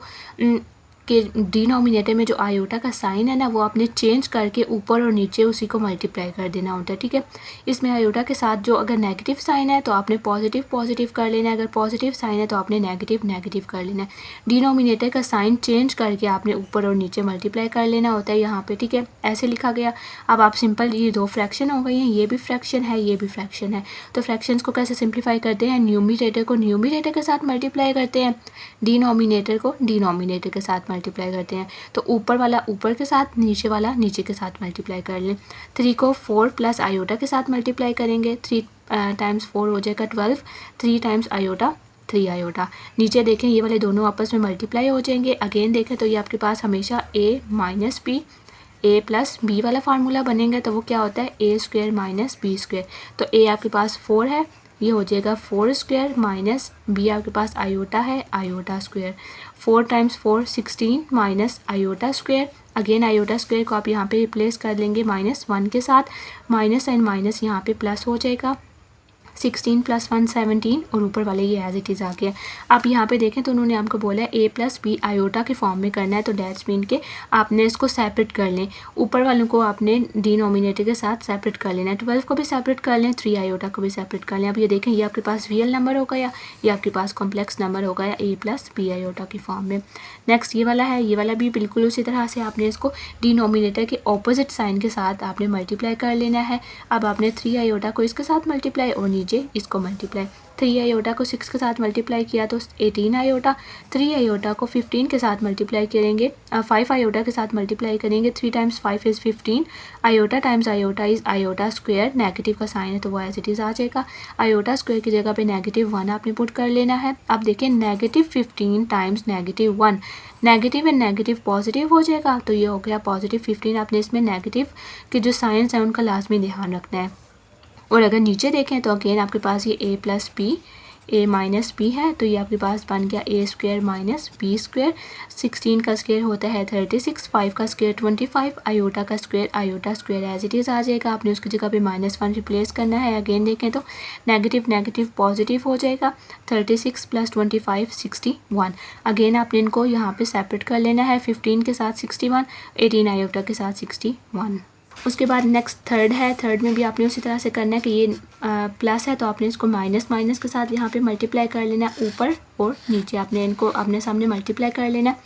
कि डिनोमिनेटर में जो आयोटा का साइन है ना, वो आपने चेंज करके ऊपर और नीचे उसी को मल्टीप्लाई कर देना होता है, ठीक है। इसमें आयोटा के साथ जो अगर नेगेटिव साइन है तो आपने पॉजिटिव पॉजिटिव कर लेना है, अगर पॉजिटिव साइन है तो आपने नेगेटिव नेगेटिव कर लेना है। डिनोमिनेटर का साइन चेंज करके आपने ऊपर और नीचे मल्टीप्लाई कर लेना होता है यहाँ पे, ठीक है। ऐसे लिखा गया। अब आप सिंपल, ये दो फ्रैक्शन हो गई हैं, ये भी फ्रैक्शन है, ये भी फ्रैक्शन है, तो फ्रैक्शंस को कैसे सिंप्लीफाई करते हैं, न्यूमिनेटर को न्यूमिनेटर के साथ मल्टीप्लाई करते हैं, डिनोमिनेटर को डिनोमिनेटर के साथ मल्टीप्लाई करते हैं। तो ऊपर वाला ऊपर के साथ, नीचे वाला नीचे के साथ मल्टीप्लाई कर लें। 3 को 4 प्लस आयोटा के साथ मल्टीप्लाई करेंगे, 3 टाइम्स 4 हो जाएगा 12, 3 टाइम्स आयोटा 3 आयोटा। नीचे देखें ये वाले दोनों आपस में मल्टीप्लाई हो जाएंगे। अगेन देखें तो ये आपके पास हमेशा a minus b, a plus B वाला फार्मूला बनेगा, तो वो क्या होता है a square minus B square. तो a आपके पास 4 है, ये हो जाएगा 4 स्क्वायर माइनस बी आपके पास आयोटा है, iota square. 4 times 4 16 minus iota square. Again iota square को आप यहाँ पे रिप्लेस कर लेंगे -1 के साथ, माइनस एंड माइनस यहाँ पे प्लस हो जाएगा, 16 प्लस 1 17, और ऊपर वाले ये एज इट इज़ आ गया। आप यहाँ पे देखें तो उन्होंने आपको बोला है a प्लस बी आयोटा के फॉर्म में करना है, तो डैट्स मीन के आपने इसको सेपरेट कर लें, ऊपर वालों को आपने डिनोमिनेटर के साथ सेपरेट कर लेना है। 12 को भी सेपरेट कर लें, 3 आयोटा को भी सेपरेट कर लें। अब ये देखें ये आपके पास रियल नंबर हो गया, ये आपके पास कॉम्प्लेक्स नंबर हो गया a प्लस बी आयोटा की फॉर्म में। नेक्स्ट ये वाला है, ये वाला भी बिल्कुल उसी तरह से आपने इसको डिनोमिनेटर के ऑपोजिट साइन के साथ आपने मल्टीप्लाई कर लेना है। अब आपने 3 आयोटा को इसके साथ मल्टीप्लाई और इसको मल्टीप्लाई, 3 आयोटा को 6 के साथ मल्टीप्लाई किया तो 18 आयोटा, 3 आयोटा को 15 के साथ मल्टीप्लाई करेंगे, 5 आयोटा के साथ मल्टीप्लाई करेंगे, 3 times 5 is 15, iota times iota is iota square. Negative का साइन है तो वो एज इट इज़ आ जाएगा, आयोटा स्क्वायर की जगह पे -1 आपने पुट कर लेना है। अब देखिए -15 times -1, negative and negative positive हो जाएगा, तो ये हो गया +15। आपने इसमें नेगेटिव के जो साइंस हैं उनका लाजमी ध्यान रखना है। और अगर नीचे देखें तो अगेन आपके पास ये a plus B, a minus B है, तो ये आपके पास बन गया a square minus B square. 16 का स्क्वायर होता है 36, 5 का स्क्वायर 25, आयोटा का square iota square as it is आ जाएगा। आपने उसकी जगह पे -1 रिप्लेस करना है। अगेन देखें तो नेगेटिव नेगेटिव पॉजिटिव हो जाएगा, 36 प्लस 25 61। अगेन आपने इनको यहाँ पे सेपरेट कर लेना है, 15 के साथ 61, 18 आयोटा के साथ 61। उसके बाद नेक्स्ट थर्ड है, थर्ड में भी आपने उसी तरह से करना है कि ये प्लस है तो आपने इसको माइनस माइनस के साथ यहाँ पे मल्टीप्लाई कर लेना है, ऊपर और नीचे आपने इनको अपने सामने मल्टीप्लाई कर लेना है।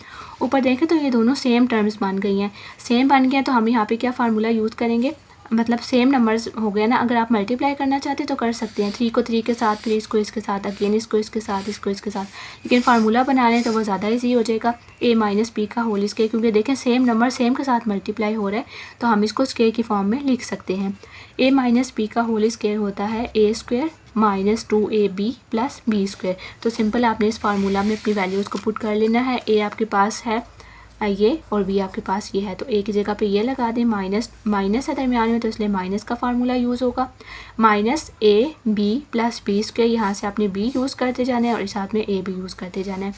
ऊपर देखें तो ये दोनों सेम टर्म्स बन गई हैं, सेम बन गए हैं, तो हम यहाँ पे क्या फार्मूला यूज़ करेंगे, मतलब सेम नंबर्स हो गया ना। अगर आप मल्टीप्लाई करना चाहते तो कर सकते हैं, 3 को 3 के साथ, फिर इसको इसके साथ, अगेन इसको इसके साथ, इसको इसके साथ, लेकिन फार्मूला बना लें तो वो ज़्यादा ईजी हो जाएगा, a माइनस बी का होल स्क्वायर, क्योंकि देखें सेम नंबर सेम के साथ मल्टीप्लाई हो रहा है, तो हम इसको स्क्वायर की फॉर्म में लिख सकते हैं। a माइनस बी का होल स्क्वायर होता है a square minus 2ab plus b square. तो सिंपल आपने इस फार्मूला में अपनी वैल्यूज़ को पुट कर लेना है। a आपके पास है ये और बी आपके पास ये है, तो ए की जगह पे ये लगा दें, माइनस है दरमियान में तो इसलिए माइनस का फार्मूला यूज़ होगा, minus a b plus b square, यहाँ से आपने बी यूज़ करते जाना है और साथ में ए भी यूज़ करते जाना है।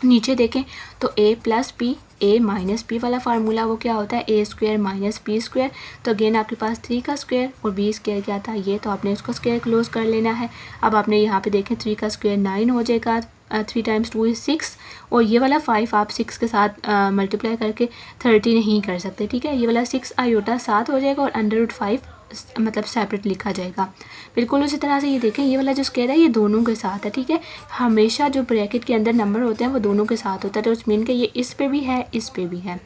नीचे देखें तो a plus B, a minus b वाला फार्मूला वो क्या होता है a square minus B square. तो अगेन आपके पास 3 का स्क्वायर और b स्क्वायर क्या था ये, तो आपने इसको स्क्वायर क्लोज कर लेना है। अब आपने यहाँ पे देखें 3 का स्क्वायर 9 हो जाएगा, 3 टाइम्स 2 इज़ 6, और ये वाला 5 आप 6 के साथ मल्टीप्लाई करके 30 नहीं कर सकते, ठीक है। ये वाला 6 आयोटा 7 हो जाएगा और √5 मतलब सेपरेट लिखा जाएगा। बिल्कुल उसी तरह से ये देखें ये वाला जो स्क्वायर है ये दोनों के साथ है, ठीक है। हमेशा जो ब्रैकेट के अंदर नंबर होते हैं वो दोनों के साथ होता है, तो मीन के ये इस पे भी है इस पे भी है।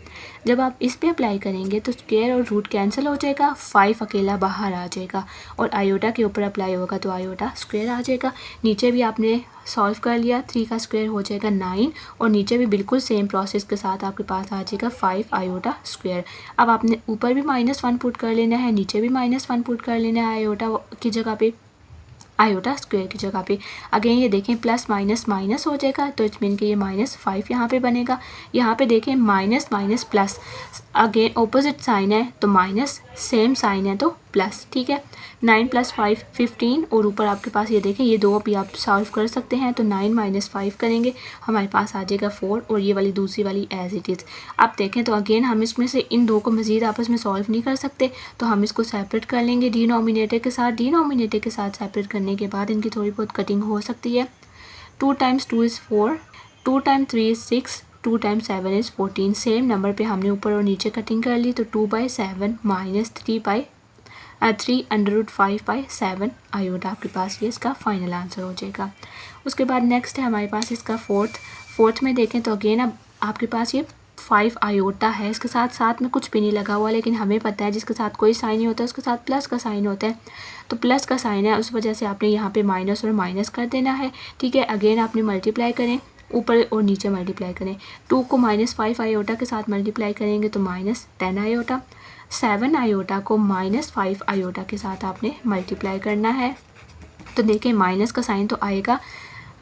जब आप इस पे अप्लाई करेंगे तो स्क्वायर और रूट कैंसिल हो जाएगा, 5 अकेला बाहर आ जाएगा, और आयोटा के ऊपर अप्लाई होगा तो आयोटा स्क्वायर आ जाएगा। नीचे भी आपने सॉल्व कर लिया, 3 का स्क्वायर हो जाएगा 9, और नीचे भी बिल्कुल सेम प्रोसेस के साथ आपके पास आ जाएगा 5 आयोटा स्क्वायर। अब आपने ऊपर भी -1 पुट कर लेना है, नीचे भी -1 पुट कर लेना है आयोटा की जगह पे। आयोटा स्क्वायर की जगह पे। अगेन ये देखें प्लस माइनस माइनस हो जाएगा, तो इट्स मीन कि ये -5 यहाँ पे बनेगा। यहाँ पे देखें minus minus plus, again opposite sign है तो माइनस, सेम साइन है तो प्लस, ठीक है। 9 + 5 15, और ऊपर आपके पास ये देखें ये दो भी आप सॉल्व कर सकते हैं, तो 9 - 5 करेंगे हमारे पास आ जाएगा 4, और ये वाली दूसरी वाली एज इट इज़। अब देखें तो अगेन हम इसमें से इन दो को मज़ीद आपस में सॉल्व नहीं कर सकते, तो हम इसको सेपरेट कर लेंगे डिनोमिनेटर के साथ। डिनोमिनेटर के साथ सेपरेट करने के बाद इनकी थोड़ी बहुत कटिंग हो सकती है। 2 × 2 = 4, 2 × 3 = 6, 2 × 7 = 14। सेम नंबर पे हमने ऊपर और नीचे कटिंग कर ली, तो 2/7 -3 √5/7 आयोटा आपके पास ये इसका फाइनल आंसर हो जाएगा। उसके बाद नेक्स्ट है हमारे पास इसका फोर्थ में देखें तो अगेन अब आपके पास ये 5 आयोटा है, इसके साथ साथ में कुछ भी नहीं लगा हुआ, लेकिन हमें पता है जिसके साथ कोई साइन नहीं होता उसके साथ प्लस का साइन होता है, तो प्लस का साइन है उस वजह से आपने यहाँ पे माइनस और माइनस कर देना है, ठीक है। अगेन आपने मल्टीप्लाई करें, ऊपर और नीचे मल्टीप्लाई करें। 2 को -5 आयोटा के साथ मल्टीप्लाई करेंगे तो -10 आयोटा। 7 आयोटा को -5 आयोटा के साथ आपने मल्टीप्लाई करना है, तो देखें माइनस का साइन तो आएगा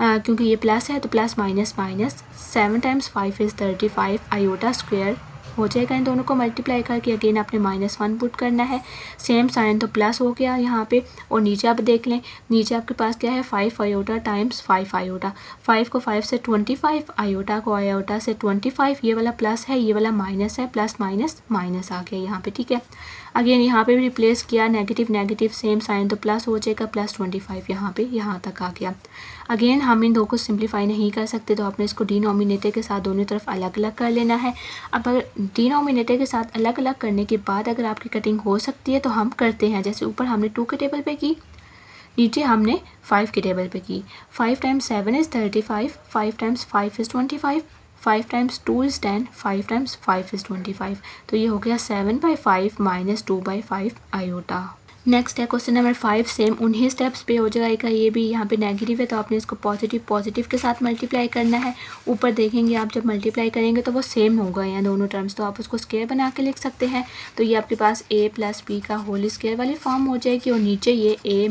क्योंकि ये प्लस है, तो plus minus minus, 7 × 5 = 35 iota square हो जाएगा। इन दोनों को मल्टीप्लाई करके अगेन आपने -1 पुट करना है, सेम साइन तो प्लस हो गया यहाँ पे। और नीचे आप देख लें, नीचे आपके पास क्या है 5 आयोटा टाइम्स 5 आयोटा, 5 को 5 से 25, आयोटा को आयोटा से 25, ये वाला प्लस है ये वाला माइनस है, प्लस माइनस माइनस आ गया यहाँ पे, ठीक है। अगेन यहाँ पे भी रिप्लेस किया, नेगेटिव नेगेटिव सेम साइन तो प्लस हो जाएगा, +25 यहाँ पे यहाँ तक आ गया। अगेन हम इन दो को सिंप्लीफाई नहीं कर सकते, तो आपने इसको डिनोमिनेटर के साथ दोनों तरफ अलग अलग कर लेना है। अब अगर डिनोमिनेटर के साथ अलग अलग करने के बाद अगर आपकी कटिंग हो सकती है तो हम करते हैं, जैसे ऊपर हमने 2 के टेबल पे की, नीचे हमने 5 के टेबल पे की। 5 × 7 = 35, 5 × 5 = 25, 5 × 2 = 10, 5 × 5 = 25, तो ये हो गया 7/5 - 2/5 आयोटा। नेक्स्ट है क्वेश्चन नंबर 5, सेम उन्हीं स्टेप्स पे हो जाएगा, ये भी यहाँ पे नेगेटिव है तो आपने इसको पॉजिटिव के साथ मल्टीप्लाई करना है। ऊपर देखेंगे आप जब मल्टीप्लाई करेंगे तो वो सेम होगा यहाँ दोनों टर्म्स, तो आप उसको स्क्वायर बना के लिख सकते हैं, तो ये आपके पास a + b का होल स्क्वायर वाली फॉर्म हो जाएगी, और नीचे ये a -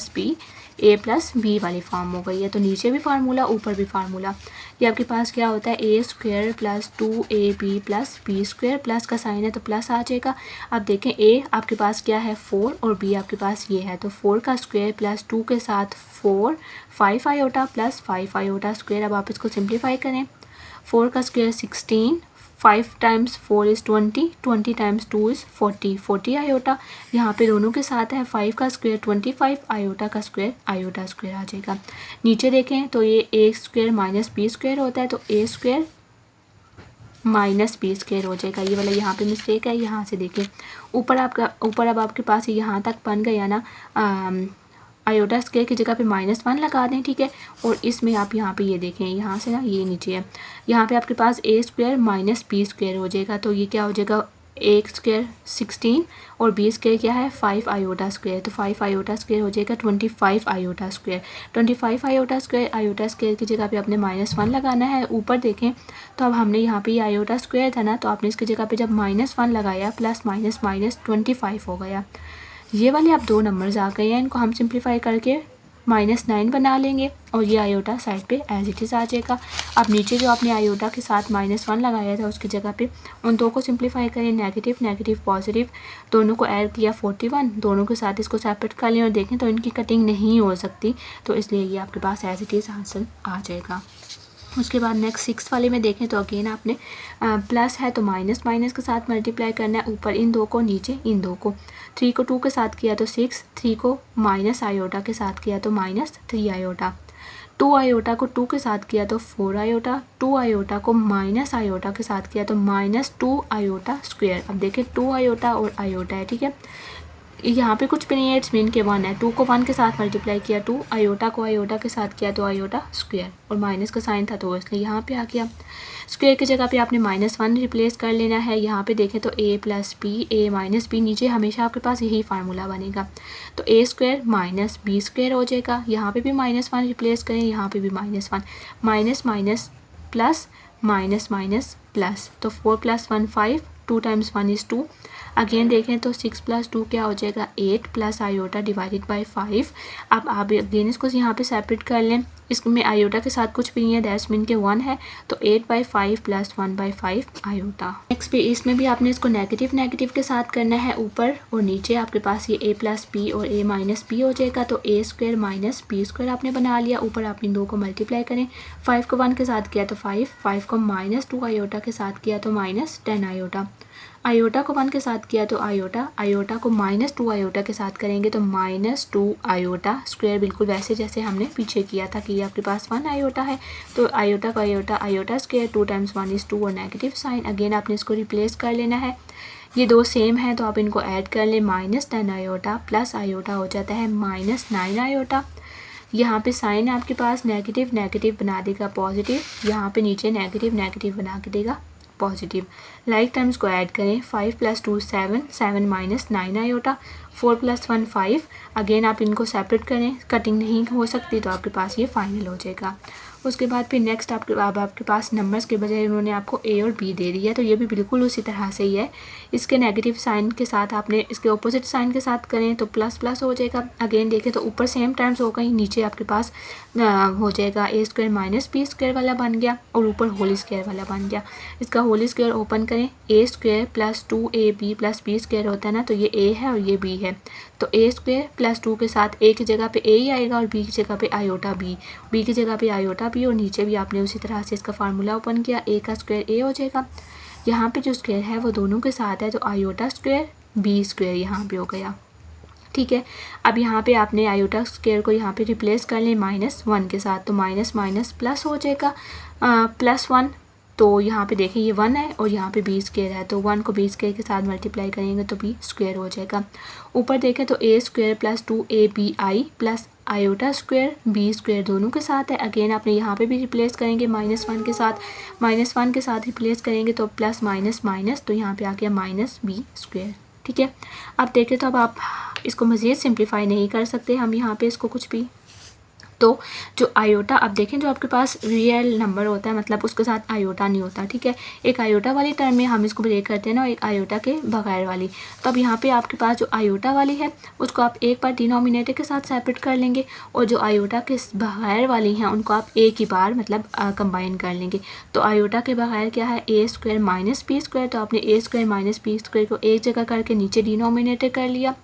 b a + b वाली फॉर्म हो गई है, तो नीचे भी फार्मूला ऊपर भी फार्मूला। ये आपके पास क्या होता है a² + 2ab + b², प्लस का साइन है तो प्लस आ जाएगा। अब देखें a आपके पास क्या है 4, और b आपके पास ये है, तो 4 का स्क्वायर प्लस 2 के साथ 4, 5 आयोटा प्लस 5 आयोटा स्क्वायर। अब आप इसको सिंप्लीफाई करें, 4 का स्क्वायर 16, 5 × 4 = 20, 20 × 2 = 40, 40 आयोटा। यहाँ पे दोनों के साथ है 5 का स्क्वायर 25, आयोटा का स्क्वायर आयोटा स्क्वायर आ जाएगा। नीचे देखें तो ये a² - b² होता है, तो a² - b² हो जाएगा, ये वाला यहाँ पे मिस्टेक है, यहाँ से देखें ऊपर अब आपके पास यहाँ तक बन गया ना, आयोटा स्क्वायर की जगह पे -1 लगा दें, ठीक है। और इसमें आप यहाँ पे ये देखें, यहाँ से ना ये नीचे है, यहाँ पे आपके पास a² - b² हो जाएगा, तो ये क्या हो जाएगा a² 16 और b² क्या है 5 आयोटा स्क्वायर, तो 5 आयोटा स्क्वायर हो जाएगा 25 आयोटा स्क्वायर। 25 आयोटा स्क्वायर की जगह पे आपने -1 लगाना है। ऊपर देखें तो अब हमने यहाँ पे ये आयोटा स्क्वायर था ना, तो आपने इसकी जगह पे जब -1 लगाया, प्लस माइनस माइनस 25 हो गया। ये वाले आप दो नंबर्स आ गए हैं, इनको हम सिंप्लीफाई करके -9 बना लेंगे, और ये आयोटा साइड पे एज इट इज़ आ जाएगा। अब नीचे जो आपने आयोटा के साथ -1 लगाया था उसकी जगह पे उन दो को सिंप्लीफाई करें, नेगेटिव नेगेटिव पॉजिटिव दोनों को ऐड किया 41, दोनों के साथ इसको सेपरेट कर लें और देखें तो इनकी कटिंग नहीं हो सकती, तो इसलिए ये आपके पास एज इट इज़ आंसर आ जाएगा। उसके बाद नेक्स्ट 6 वाले में देखें तो अगेन आपने प्लस है तो माइनस के साथ मल्टीप्लाई करना है, ऊपर इन दो को नीचे इन दो को। 3 को 2 के साथ किया तो 6, 3 को माइनस आयोटा के साथ किया तो -3 आयोटा। 2 आयोटा को 2 के साथ किया तो 4 आयोटा, 2 आयोटा को माइनस आयोटा के साथ किया तो -2 आयोटा स्क्वायर। अब देखें 2 आयोटा और आयोटा है, ठीक है, यहाँ पे कुछ भी नहीं है, इट्स मीन के 1 है। 2 को 1 के साथ मल्टीप्लाई किया, 2 आयोटा को आयोटा के साथ किया तो आयोटा स्क्वायर, और माइनस का साइन था तो इसलिए यहाँ पे आ गया। स्क्वायर की जगह पे आपने -1 रिप्लेस कर लेना है। यहाँ पे देखें तो a + b a - b, नीचे हमेशा आपके पास यही फार्मूला बनेगा, तो a² - b² हो जाएगा। यहाँ पे भी -1 रिप्लेस करें, यहाँ पे भी -1, minus minus plus minus minus plus, तो 4 + 1 5, 2 टाइम्स 1 इज़ 2। अगेन देखें तो 6 + 2 क्या हो जाएगा 8 प्लस आयोटा डिवाइडेड बाई 5। अब आप अगेन इसको यहाँ पे सेपरेट कर लें, इसमें आयोटा के साथ कुछ भी नहीं है, दैट्स मीन के 1 है, तो 8/5 प्लस 1/5 आयोटा। नेक्स्ट पे इसमें भी आपने इसको नेगेटिव नेगेटिव के साथ करना है, ऊपर और नीचे आपके पास ये a + b और a - b हो जाएगा, तो a² - b² आपने बना लिया। ऊपर आप इन दो को मल्टीप्लाई करें, 5 को 1 के साथ किया तो 5, 5 को -2 आयोटा के साथ किया तो -10 आयोटा, आयोटा को 1 के साथ किया तो आयोटा, आयोटा को -2 आयोटा के साथ करेंगे तो -2 आयोटा स्क्वायर, बिल्कुल वैसे जैसे हमने पीछे किया था कि आपके पास 1 आयोटा है तो आयोटा को iota, iota square, 2 times 1 is 2 और नेगेटिव साइन। अगेन आपने इसको रिप्लेस कर लेना है, ये दो सेम है तो आप इनको ऐड कर लें, -10 आयोटा प्लस आयोटा हो जाता है -9 आयोटा। यहाँ पे साइन आपके पास नेगेटिव नेगेटिव बना देगा पॉजिटिव, यहाँ पे नीचे नेगेटिव नेगेटिव बना के देगा पॉजिटिव। लाइक टर्म्स को ऐड करें, 5 + 2 7, 7 - 9 आयोटा, 4 + 1 5। अगेन आप इनको सेपरेट करें, कटिंग नहीं हो सकती तो आपके पास ये फाइनल हो जाएगा। उसके बाद फिर नेक्स्ट आपके पास नंबर्स के बजाय उन्होंने आपको a और b दे दिया, तो ये भी बिल्कुल उसी तरह से ही है। इसके नेगेटिव साइन के साथ आपने इसके ऑपोजिट साइन के साथ करें तो प्लस प्लस हो जाएगा। अगेन देखें तो ऊपर सेम टर्म्स हो गई, नीचे आपके पास हो जाएगा a² - b² वाला बन गया और ऊपर होल स्क्वायर वाला बन गया। इसका होल स्क्वायर ओपन करें, a² + 2ab + b² होता है ना, तो ये a है और ये b है, तो a² + 2 के साथ a की जगह पे a ही आएगा और b की जगह पे आयोटा b, b की जगह पे आयोटा b, और नीचे भी आपने उसी तरह से इसका फार्मूला ओपन किया, a का स्क्वायर a हो जाएगा। यहाँ पे जो स्क्वायर है वो दोनों के साथ है तो आयोटा स्क्वायर b² यहाँ पे हो गया, ठीक है। अब यहाँ पे आपने आयोटा स्क्वायर को यहाँ पे रिप्लेस कर लें -1 के साथ, तो माइनस माइनस प्लस हो जाएगा +1, तो यहाँ पे देखें ये 1 है और यहाँ पे b² है, तो 1 को b² के साथ मल्टीप्लाई करेंगे तो b² हो जाएगा। ऊपर देखें तो a² + 2abi plus iota square b² दोनों के साथ है। अगेन आपने यहाँ पे भी रिप्लेस करेंगे -1 के साथ, -1 के साथ रिप्लेस करेंगे तो प्लस माइनस माइनस, तो यहाँ पे आ गया -b², ठीक है। अब देखें तो अब आप इसको मज़ीद सिंप्लीफाई नहीं कर सकते हम यहाँ पे इसको कुछ भी, तो जो आयोटा, अब देखें जो आपके पास रियल नंबर होता है मतलब उसके साथ आयोटा नहीं होता, ठीक है। एक आयोटा वाली टर्म में हम इसको ब्रेक करते हैं ना, एक आयोटा के बगैर वाली, तो अब यहाँ पे आपके पास जो आयोटा वाली है उसको आप एक बार डिनोमिनेटर के साथ सेपरेट कर लेंगे और जो आयोटा के बगैर वाली हैं उनको आप एक ही बार मतलब कंबाइन कर लेंगे। तो आयोटा के बगैर क्या है a² - b², तो आपने a² - b² को एक जगह करके नीचे डिनोमिनेटर कर लिया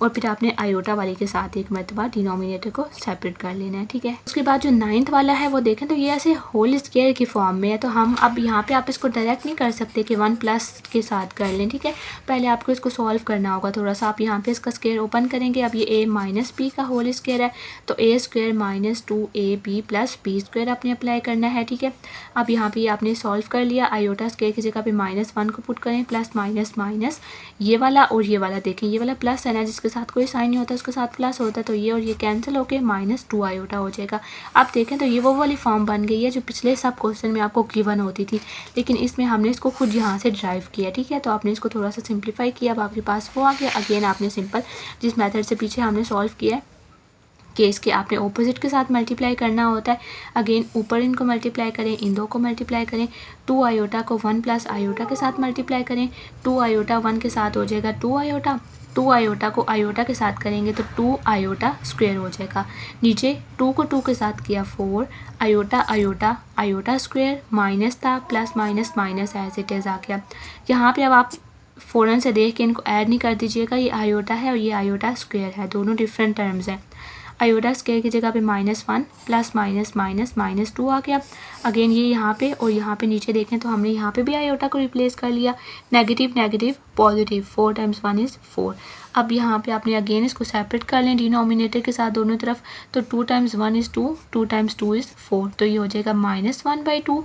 और फिर आपने आयोटा वाले के साथ एक मरतबा डिनोमिनेटर को सेपरेट कर लेना है, ठीक है। उसके बाद जो 9th वाला है वो देखें तो ये ऐसे होल स्क्वायर की फॉर्म में है, तो हम अब यहाँ पे आप इसको डायरेक्ट नहीं कर सकते कि 1+ के साथ कर लें, ठीक है। पहले आपको इसको सॉल्व करना होगा थोड़ा सा। आप यहाँ पे इसका स्क्वायर ओपन करेंगे, अब ये a - b का होल स्क्वायर है तो a² - 2ab + b² आपने अप्लाई करना है, ठीक है। अब यहाँ पे आपने सॉल्व कर लिया, आयोटा स्क्वायर की जगह पे -1 को पुट करें, प्लस माइनस माइनस ये वाला और ये वाला, देखें ये वाला प्लस है ना, जिसके साथ कोई साइन नहीं होता उसके साथ प्लस होता है, तो ये और ये कैंसिल होके -2 आयोटा हो जाएगा। अब देखें तो ये वो वाली फॉर्म बन गई है जो पिछले सब क्वेश्चन में आपको गिवन होती थी, लेकिन इसमें हमने इसको खुद यहाँ से ड्राइव किया, ठीक है। तो आपने इसको थोड़ा सा सिंप्लीफाई किया, अब आपके पास वो आ गया। अगेन आपने सिंपल जिस मेथड से पीछे हमने सॉल्व किया है कि इसके आपने ऑपोजिट के साथ मल्टीप्लाई करना होता है। अगेन ऊपर इनको मल्टीप्लाई करें, इन दो को मल्टीप्लाई करें, 2 आयोटा को 1 + आयोटा के साथ मल्टीप्लाई करें, 2 आयोटा 1 के साथ हो जाएगा 2 आयोटा, 2 आयोटा को आयोटा के साथ करेंगे तो 2 आयोटा स्क्वायर हो जाएगा। नीचे 2 को 2 के साथ किया 4 iota iota iota square, minus था plus minus minus as it is आ गया। यहाँ पे अब आप फ़ौरन से देख के इनको ऐड नहीं कर दीजिएगा, ये आयोटा है और ये आयोटा स्क्वायर है, दोनों डिफरेंट टर्म्स हैं। आयोटा स्क्वायर की जगह पे -1 प्लस माइनस माइनस -2 आ गया। अगेन ये यहाँ पे और यहाँ पे नीचे देखें तो हमने यहाँ पे भी आयोटा को रिप्लेस कर लिया, negative negative positive, 4 times 1 is 4। अब यहाँ पे आपने अगेन इसको सेपरेट कर लें डिनोमिनेटर के साथ दोनों तरफ, तो 2 टाइम्स 1 इज़ 2, 2 टाइम्स 2 इज़ 4, तो ये हो जाएगा -1/2।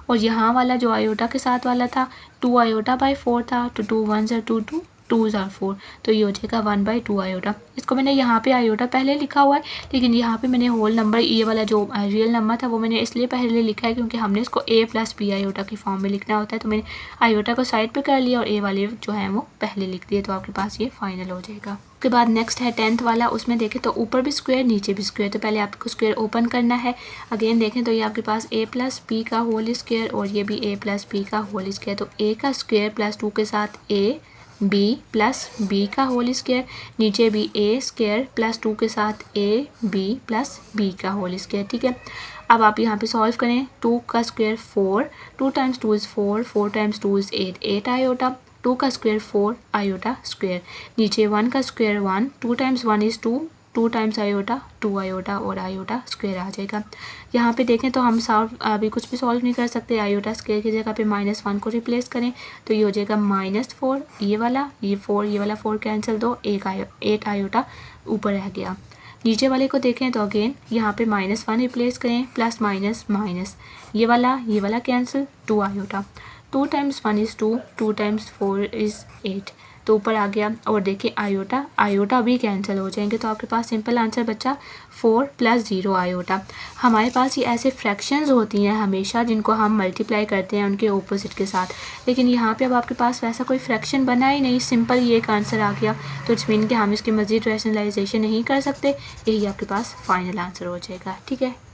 और यहाँ वाला जो आयोटा के साथ वाला था 2 आयोटा बाई 4 था, तो 2 1s are 2, 2 2s are 4, तो ये हो जाएगा 1/2 आयोटा। इसको मैंने यहाँ पे आयोटा पहले लिखा हुआ है, लेकिन यहाँ पे मैंने होल नंबर ये वाला जो रियल नंबर था वो मैंने इसलिए पहले लिखा है क्योंकि हमने इसको a + b आयोटा की फॉर्म में लिखना होता है, तो मैंने आयोटा को साइड पे कर लिया और a वाले जो है वो पहले लिख दिए, तो आपके पास ये फाइनल हो जाएगा। उसके बाद नेक्स्ट है 10th वाला, उसमें देखें तो ऊपर भी स्क्वायर नीचे भी स्क्वायर, तो पहले आपको स्क्वायर ओपन करना है। अगेन देखें तो ये आपके पास a प्लस बी का होल स्क्वायर और ये भी a प्लस बी का होल स्क्वायर, तो a का स्क्वायर प्लस 2 के साथ a b प्लस b का होल स्क्वायर, नीचे भी a स्क्वायर प्लस 2 के साथ a b प्लस b का होल स्क्वायर। ठीक है, अब आप यहाँ पे सॉल्व करें। 2 का square 4, 2 times 2 is 4, 4 times 2 is 8, 8 iota, 2 का स्क्वायर 4 आयोटा स्क्वायर, नीचे 1 का square 1, 2 times 1 is 2, 2 times iota 2 iota और आयोटा स्क्वायर आ जाएगा। यहाँ पे देखें तो हम अभी कुछ भी सॉल्व नहीं कर सकते, आयोटा स्क्वायर की जगह पे -1 को रिप्लेस करें तो ये हो जाएगा -4, ये वाला ये 4, ये वाला 4 कैंसिल, दो 8 आयोटा ऊपर रह गया। नीचे वाले को देखें तो अगेन यहाँ पे -1 रिप्लेस करें, प्लस माइनस माइनस, ये वाला cancel, 2 iota, 2 times 1 is 2, 2 times 4 is 8, तो ऊपर आ गया। और देखिए आयोटा भी कैंसिल हो जाएंगे, तो आपके पास सिंपल आंसर बचा 4 + 0 आयोटा। हमारे पास ये ऐसे फ्रैक्शंस होती हैं हमेशा जिनको हम मल्टीप्लाई करते हैं उनके ऑपोजिट के साथ, लेकिन यहाँ पे अब आपके पास वैसा कोई फ्रैक्शन बना ही नहीं, सिंपल ये एक आंसर आ गया, तो इट्स मीन कि हम इसकी मज़ीद रैशनलाइजेशन नहीं कर सकते, यही आपके पास फाइनल आंसर हो जाएगा। ठीक है।